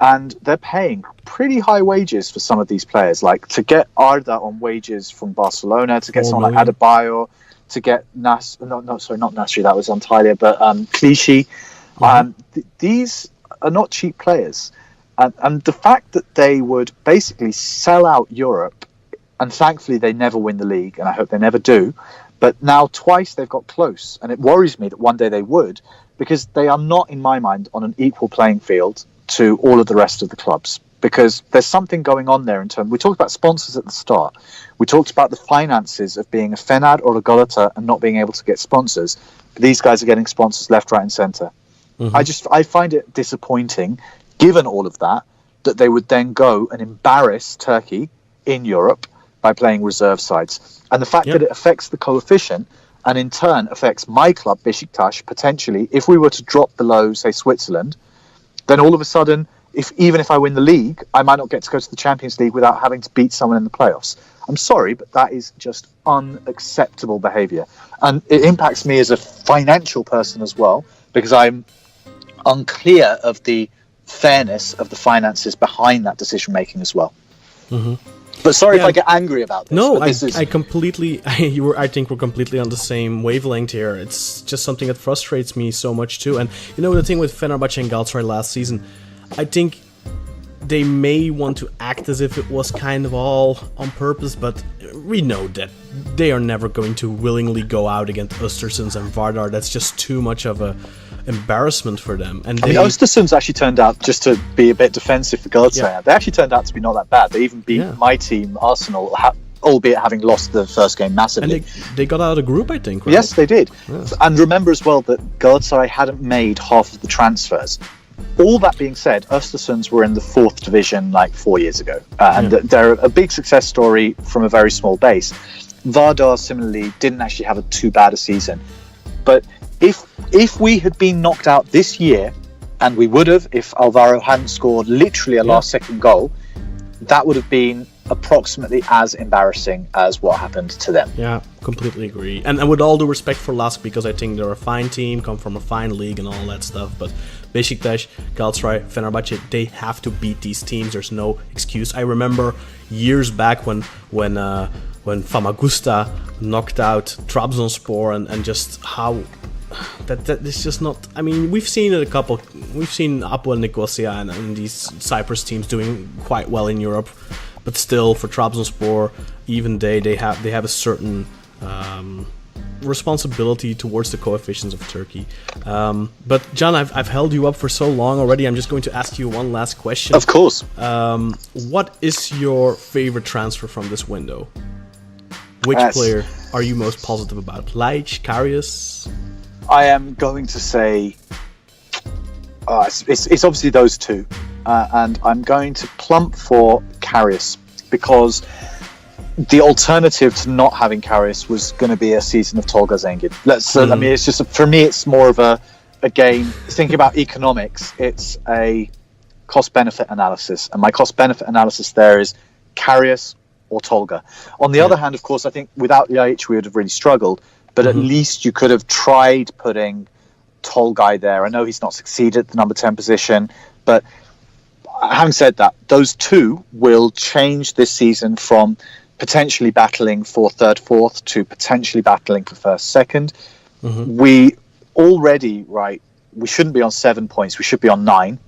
And they're paying pretty high wages for some of these players. Like to get Arda on wages from Barcelona, to get someone like Adebayor, to get not Nasri, that was Antalya, but Clichy. These are not cheap players. And the fact that they would basically sell out Europe, and thankfully they never win the league, and I hope they never do, but now twice they've got close, and it worries me that one day they would, because they are not, in my mind, on an equal playing field to all of the rest of the clubs, because there's something going on there in terms. We talked about sponsors at the start. We talked about the finances of being a Fener or a Galata and not being able to get sponsors. These guys are getting sponsors left, right, and centre. I find it disappointing, given all of that they would then go and embarrass Turkey in Europe by playing reserve sides, and the fact that it affects the coefficient. And in turn affects my club, Beşiktaş, potentially. If we were to drop below, say, Switzerland, then all of a sudden, even if I win the league, I might not get to go to the Champions League without having to beat someone in the playoffs. I'm sorry, but that is just unacceptable behaviour. And it impacts me as a financial person as well, because I'm unclear of the fairness of the finances behind that decision-making as well. But sorry if I get angry about this. No, this I completely. I think we're completely on the same wavelength here. It's just something that frustrates me so much too. And the thing with Fenerbahce and Galatasaray last season, I think they may want to act as if it was kind of all on purpose, but we know that they are never going to willingly go out against Östersunds and Vardar. That's just too much of a embarrassment for them. And Östersunds actually turned out, just to be a bit defensive for Galatasaray, they actually turned out to be not that bad. They even beat my team, Arsenal, albeit having lost the first game massively. And they got out of the group, I think, right? Yes, they did. Yeah. And remember as well that Galatasaray hadn't made half of the transfers. All that being said, Östersunds were in the 4th division like 4 years ago. And they're a big success story from a very small base. Vardar, similarly, didn't actually have too bad a season. But if we had been knocked out this year, and we would have if Alvaro hadn't scored literally a last-second goal, that would have been approximately as embarrassing as what happened to them. Yeah, completely agree. And with all due respect for Lask, because I think they're a fine team, come from a fine league and all that stuff, but Beşiktaş, Galatasaray, Fenerbahce, they have to beat these teams. There's no excuse. I remember years back when Famagusta knocked out Trabzonspor and just how that is just not. I mean, we've seen it we've seen Apoel Nicosia and these Cyprus teams doing quite well in Europe, but still for Trabzonspor, even they have a certain responsibility towards the coefficients of Turkey. But John, I've held you up for so long already. I'm just going to ask you one last question. Of course. What is your favorite transfer from this window? Which player are you most positive about? Laic, Karius? I am going to say it's obviously those two, and I'm going to plump for Karius because the alternative to not having Karius was going to be a season of Tolga Zengin. I mean, it's just for me, it's more of a game. Thinking about economics, it's a cost-benefit analysis, and my cost-benefit analysis there is Karius or Tolga. On the other hand, of course, I think without Laic we would have really struggled, but at least you could have tried putting Tolga there. I know he's not succeeded at the number 10 position, but having said that, those two will change this season from potentially battling for third, fourth to potentially battling for first, second. We already, we shouldn't be on 7 points. We should be on 9.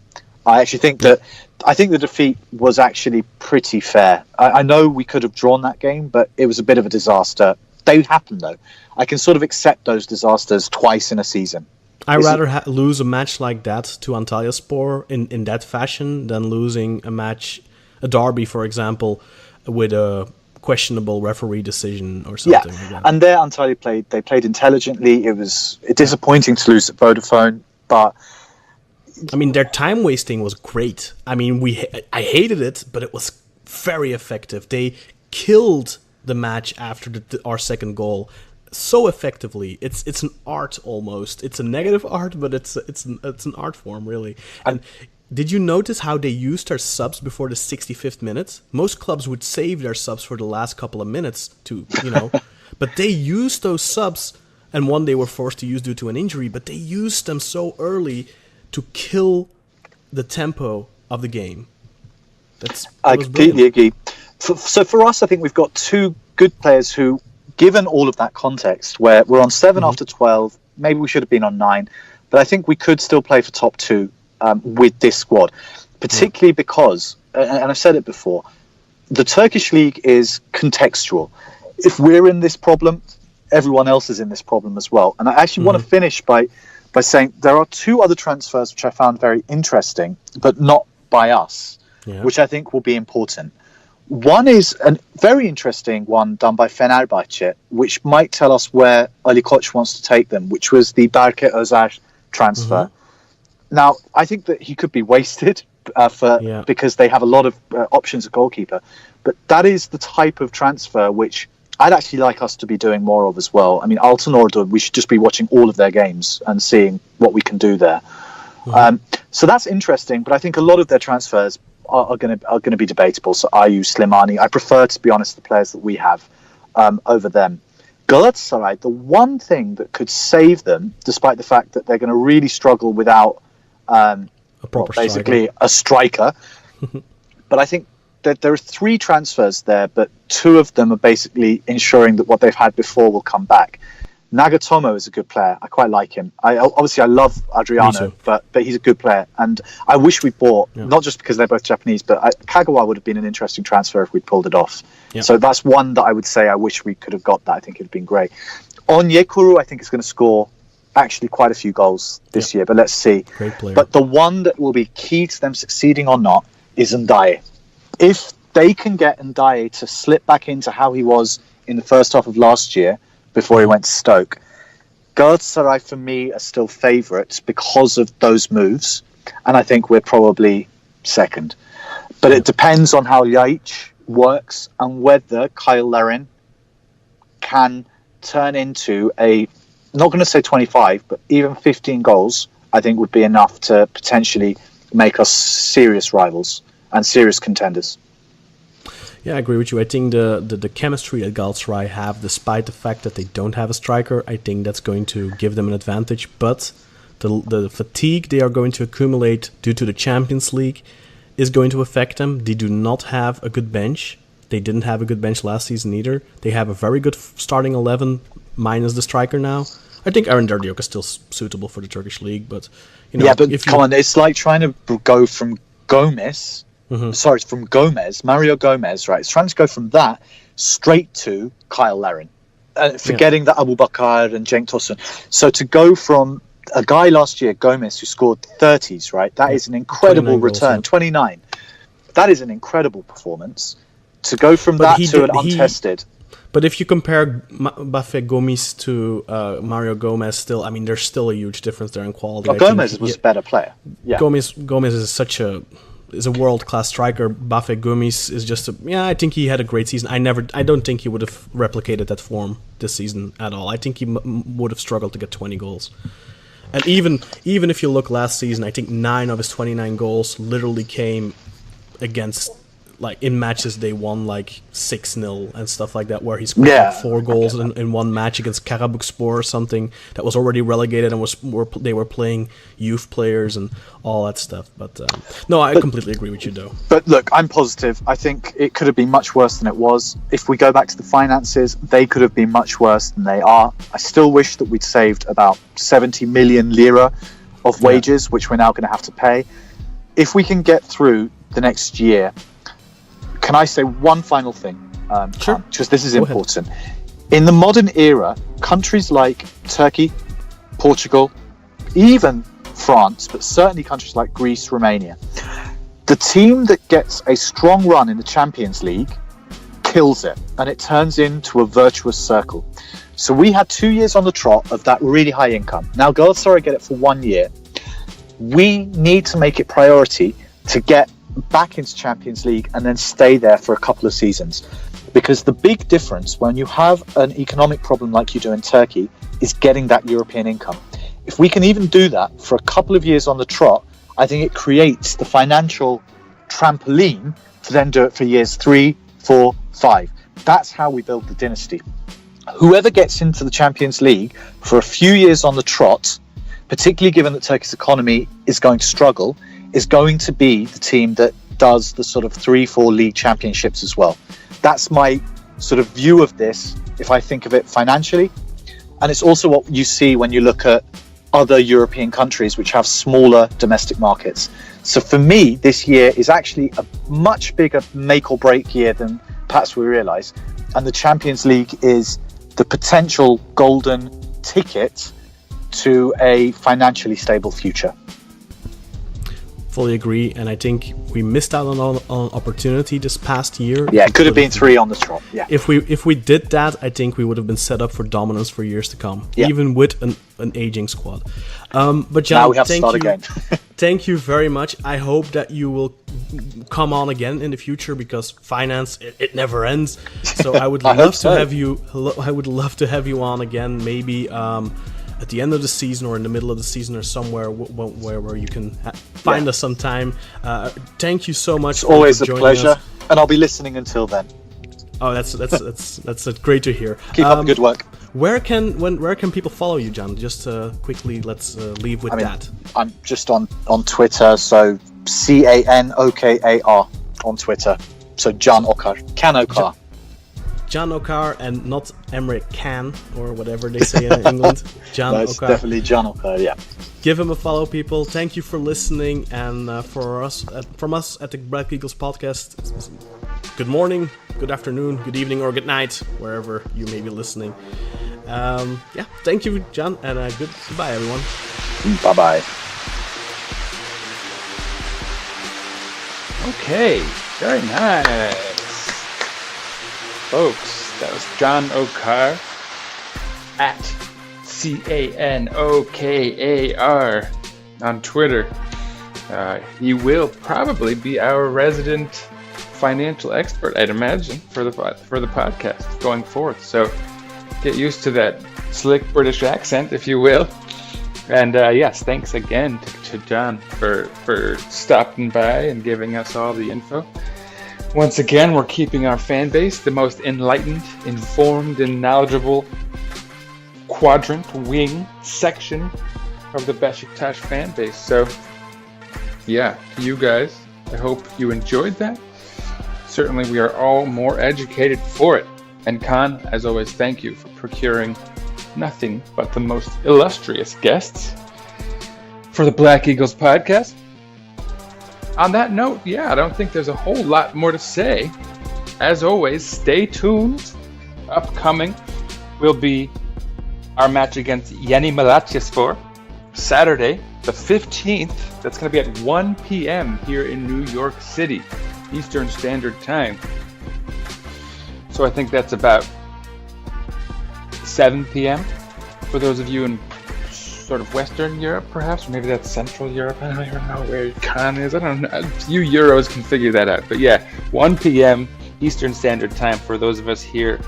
I actually think the defeat was actually pretty fair. I know we could have drawn that game, but it was a bit of a disaster. They happen, though. I can sort of accept those disasters twice in a season. I'd rather lose a match like that to Antalyaspor in that fashion than losing a derby, for example, with a questionable referee decision or something like that. And there Antalya played intelligently. It was disappointing to lose at Vodafone, but I mean, their time wasting was great. I mean, I hated it, but it was very effective. They killed the match after our second goal so effectively. It's an art almost. It's a negative art, but it's an art form really. And did you notice how they used their subs before the 65th minute? Most clubs would save their subs for the last couple of minutes to, but they used those subs, and one they were forced to use due to an injury, but they used them so early to kill the tempo of the game. I completely agree. So for us, I think we've got two good players who, given all of that context, where we're on 7 after 12, maybe we should have been on 9, but I think we could still play for top 2 with this squad, particularly because, and I've said it before, the Turkish league is contextual. If we're in this problem, everyone else is in this problem as well. And I actually want to finish by saying there are 2 other transfers which I found very interesting, but not by us, which I think will be important. One is a very interesting one done by Fenerbahce, which might tell us where Ali Koç wants to take them, which was the Berke Özer transfer. Now, I think that he could be wasted because they have a lot of options at goalkeeper, but that is the type of transfer which I'd actually like us to be doing more of as well. I mean, Altınordu, we should just be watching all of their games and seeing what we can do there. So that's interesting, but I think a lot of their transfers are going to be debatable. So Ayew, Slimani, I prefer, to be honest, the players that we have over them. Galatasaray, the one thing that could save them, despite the fact that they're going to really struggle without basically a striker, but I think that there are 3 transfers there, but 2 of them are basically ensuring that what they've had before will come back. Nagatomo is a good player. I quite like him. I love Adriano, but he's a good player. And I wish we bought, not just because they're both Japanese, but Kagawa would have been an interesting transfer if we'd pulled it off. So that's one that I would say I wish we could have got that. I think it would have been great. Onyekuru, I think, is going to score actually quite a few goals this year, but let's see. Great player. But the one that will be key to them succeeding or not is Ndiaye. If they can get Ndiaye to slip back into how he was in the first half of last year before he went to Stoke, Galatasaray for me are still favourites because of those moves, and I think we're probably second. But it depends on how Laic works and whether Kyle Larin can turn into not going to say 25, but even 15 goals, I think would be enough to potentially make us serious rivals and serious contenders. Yeah, I agree with you. I think the chemistry that Galatasaray have, despite the fact that they don't have a striker, I think that's going to give them an advantage. But the fatigue they are going to accumulate due to the Champions League is going to affect them. They do not have a good bench. They didn't have a good bench last season either. They have a very good starting 11 minus the striker now. I think Aaron Derdiok is still suitable for the Turkish league, but come on, it's like trying to go from Gomez. Sorry, it's from Mario Gomez, right? It's trying to go from that straight to Kyle Larin. forgetting that Abu Bakar and Cenk Tosun. So to go from a guy last year, Gomez, who scored 30s, right? That is an incredible return. Goals, 29. That is an incredible performance. To go from But that to an untested. But if you compare Buffet Gomes to Mario Gomez, still, I mean, there's still a huge difference there in quality. Well, Gomez was a better player. Yeah. Gomez is a world-class striker. Buffet Gomes is just I think he had a great season. I don't think he would have replicated that form this season at all. I think he would have struggled to get 20 goals. And even if you look last season, I think 9 of his 29 goals literally came against, like, in matches they won like 6-0 and stuff like that, where he scored like 4 goals in one match against Karabükspor or something that was already relegated and they were playing youth players and all that stuff. But I completely agree with you though. But look, I'm positive. I think it could have been much worse than it was. If we go back to the finances, they could have been much worse than they are. I still wish that we'd saved about 70 million lira of wages, which we're now going to have to pay. If we can get through the next year. Can I say one final thing? Sure. Because this is important. In the modern era, countries like Turkey, Portugal, even France, but certainly countries like Greece, Romania, the team that gets a strong run in the Champions League kills it, and it turns into a virtuous circle. So we had 2 years on the trot of that really high income. Now Galatasaray get it for 1 year. We need to make it priority to get back into Champions League and then stay there for a couple of seasons, because the big difference when you have an economic problem like you do in Turkey is getting that European income. If we can even do that for a couple of years on the trot, I think it creates the financial trampoline to then do it for years 3, 4, 5. That's how we build the dynasty. Whoever gets into the Champions League for a few years on the trot, particularly given that Turkey's economy is going to struggle, is going to be the team that does the sort of 3-4 league championships as well. That's my sort of view of this, if I think of it financially. And it's also what you see when you look at other European countries which have smaller domestic markets. So for me, this year is actually a much bigger make or break year than perhaps we realise. And the Champions League is the potential golden ticket to a financially stable future. Fully agree, and I think we missed out on an opportunity this past year. Yeah, it could have been 3 on the trot. Yeah. If we did that, I think we would have been set up for dominance for years to come, even with an aging squad. But John, now we have to start again. Thank you very much. I hope that you will come on again in the future, because finance it never ends. So I would love to have you. I would love to have you on again, maybe. At the end of the season or in the middle of the season or somewhere where you can find us sometime. Thank you so much. It's always a pleasure, and I'll be listening until then. Oh, that's great to hear. Keep up the good work. Where can people follow you, John? Just quickly, let's leave with that. I'm just on Twitter, so CANOKAR on Twitter. So Can Okar, Can Okar. Can Okar, and not Emre Can or whatever they say in England. Can It's Okar. definitely Can Okar, yeah. Give him a follow, people. Thank you for listening, and from us at the Black Eagles podcast, good morning, good afternoon, good evening, or good night, wherever you may be listening. Thank you, John, and goodbye, everyone. Bye-bye. Okay, very nice. Folks, that was Can Okar at CANOKAR on Twitter. He will probably be our resident financial expert, I'd imagine, for the podcast going forth. So get used to that slick British accent, if you will. And yes, thanks again to John for stopping by and giving us all the info. Once again, we're keeping our fan base the most enlightened, informed, and knowledgeable quadrant, wing, section of the Beşiktaş fan base. So, yeah, you guys, I hope you enjoyed that. Certainly, we are all more educated for it. And Kaan, as always, thank you for procuring nothing but the most illustrious guests for the Black Eagles podcast. On that note, I don't think there's a whole lot more to say. As always, stay tuned. Upcoming will be our match against Yeni Malatyaspor, Saturday, the 15th. That's going to be at 1 p.m. here in New York City, Eastern Standard Time. So I think that's about 7 p.m. for those of you in sort of Western Europe, perhaps, or maybe that's Central Europe. I don't even know where Kaan is. I don't know. You Euros can figure that out. But yeah, 1 p.m. Eastern Standard Time for those of us here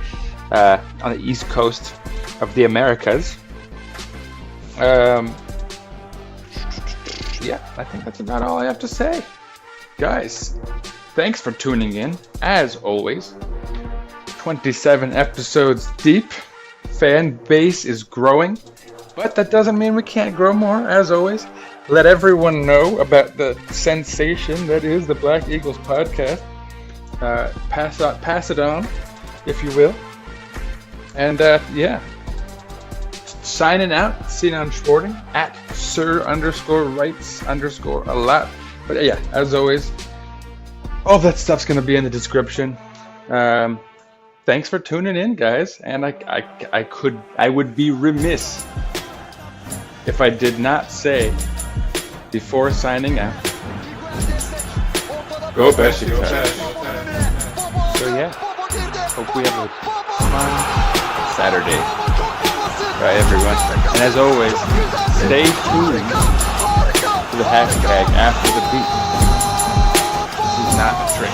on the East Coast of the Americas. Yeah, I think that's about all I have to say. Guys, thanks for tuning in. As always, 27 episodes deep. Fan base is growing, but that doesn't mean we can't grow more. As always, let everyone know about the sensation that is the Black Eagles podcast. Pass it on, if you will. And yeah, signing out, Sinan Schwarting at Sir_Rights_a lot. But yeah, as always, all that stuff's gonna be in the description. Thanks for tuning in, guys. And I would be remiss if I did not say before signing out, go Beşiktaş. So yeah, hope we have a fun Saturday. Bye everyone. And as always, stay tuned to the hashtag after the beat. This is not a trick.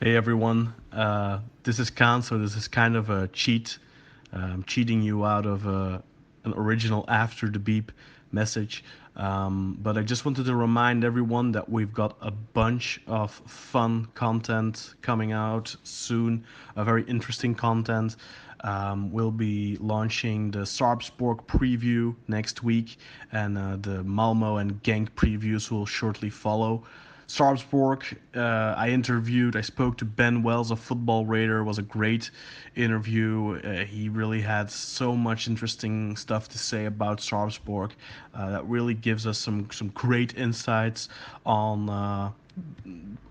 Hey everyone, this is Kaan, so this is kind of a cheat. Cheating you out of an original After the Beep message. But I just wanted to remind everyone that we've got a bunch of fun content coming out soon, a very interesting content. We'll be launching the Sarpsborg preview next week, and the Malmo and Genk previews will shortly follow. Sarpsborg, I spoke to Ben Wells of Football Radar. It was a great interview. He really had so much interesting stuff to say about Sarpsborg that really gives us some great insights on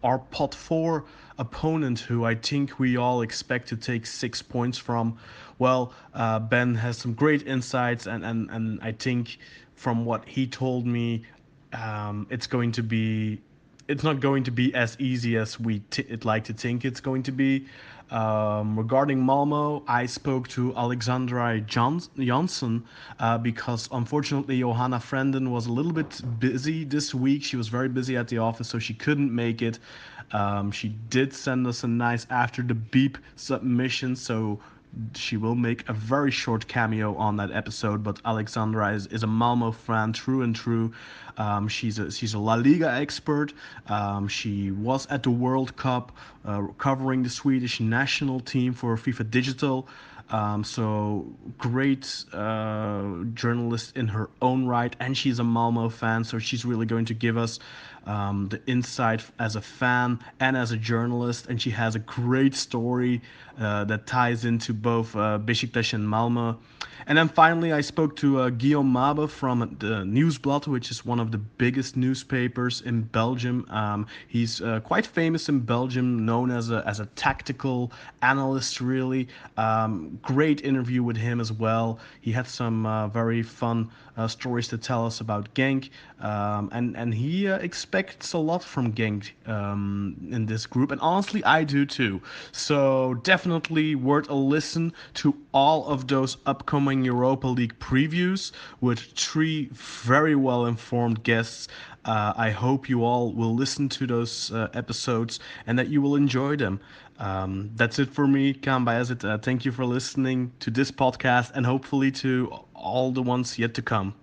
our pot 4 opponent, who I think we all expect to take 6 points from. Well, Ben has some great insights, and I think from what he told me, it's not going to be as easy as we'd like to think it's going to be. Regarding Malmo, I spoke to Alexandra Jansson because unfortunately Johanna Frenden was a little bit busy this week. She was very busy at the office, so she couldn't make it. She did send us a nice After the Beep submission, so she will make a very short cameo on that episode. But Alexandra is a Malmo fan through and through. She's a La Liga expert. She was at the World Cup covering the Swedish national team for FIFA Digital. So great journalist in her own right, and she's a Malmo fan, so she's really going to give us the insight as a fan and as a journalist, and she has a great story that ties into both Beşiktaş and Malmo. And then finally, I spoke to Guillaume Mabe from the Nieuwsblad, which is one of the biggest newspapers in Belgium. He's quite famous in Belgium, known as a tactical analyst, really. Great interview with him as well. He had some very fun stories to tell us about Genk, and he expects a lot from Genk in this group, and honestly I do too. So definitely worth a listen to all of those upcoming Europa League previews with 3 very well informed guests. I hope you all will listen to those episodes and that you will enjoy them. That's it for me, Kaan Bayazit. Thank you for listening to this podcast, and hopefully to all the ones yet to come.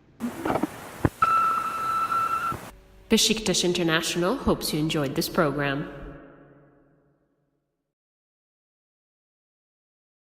Beşiktaş International hopes you enjoyed this program.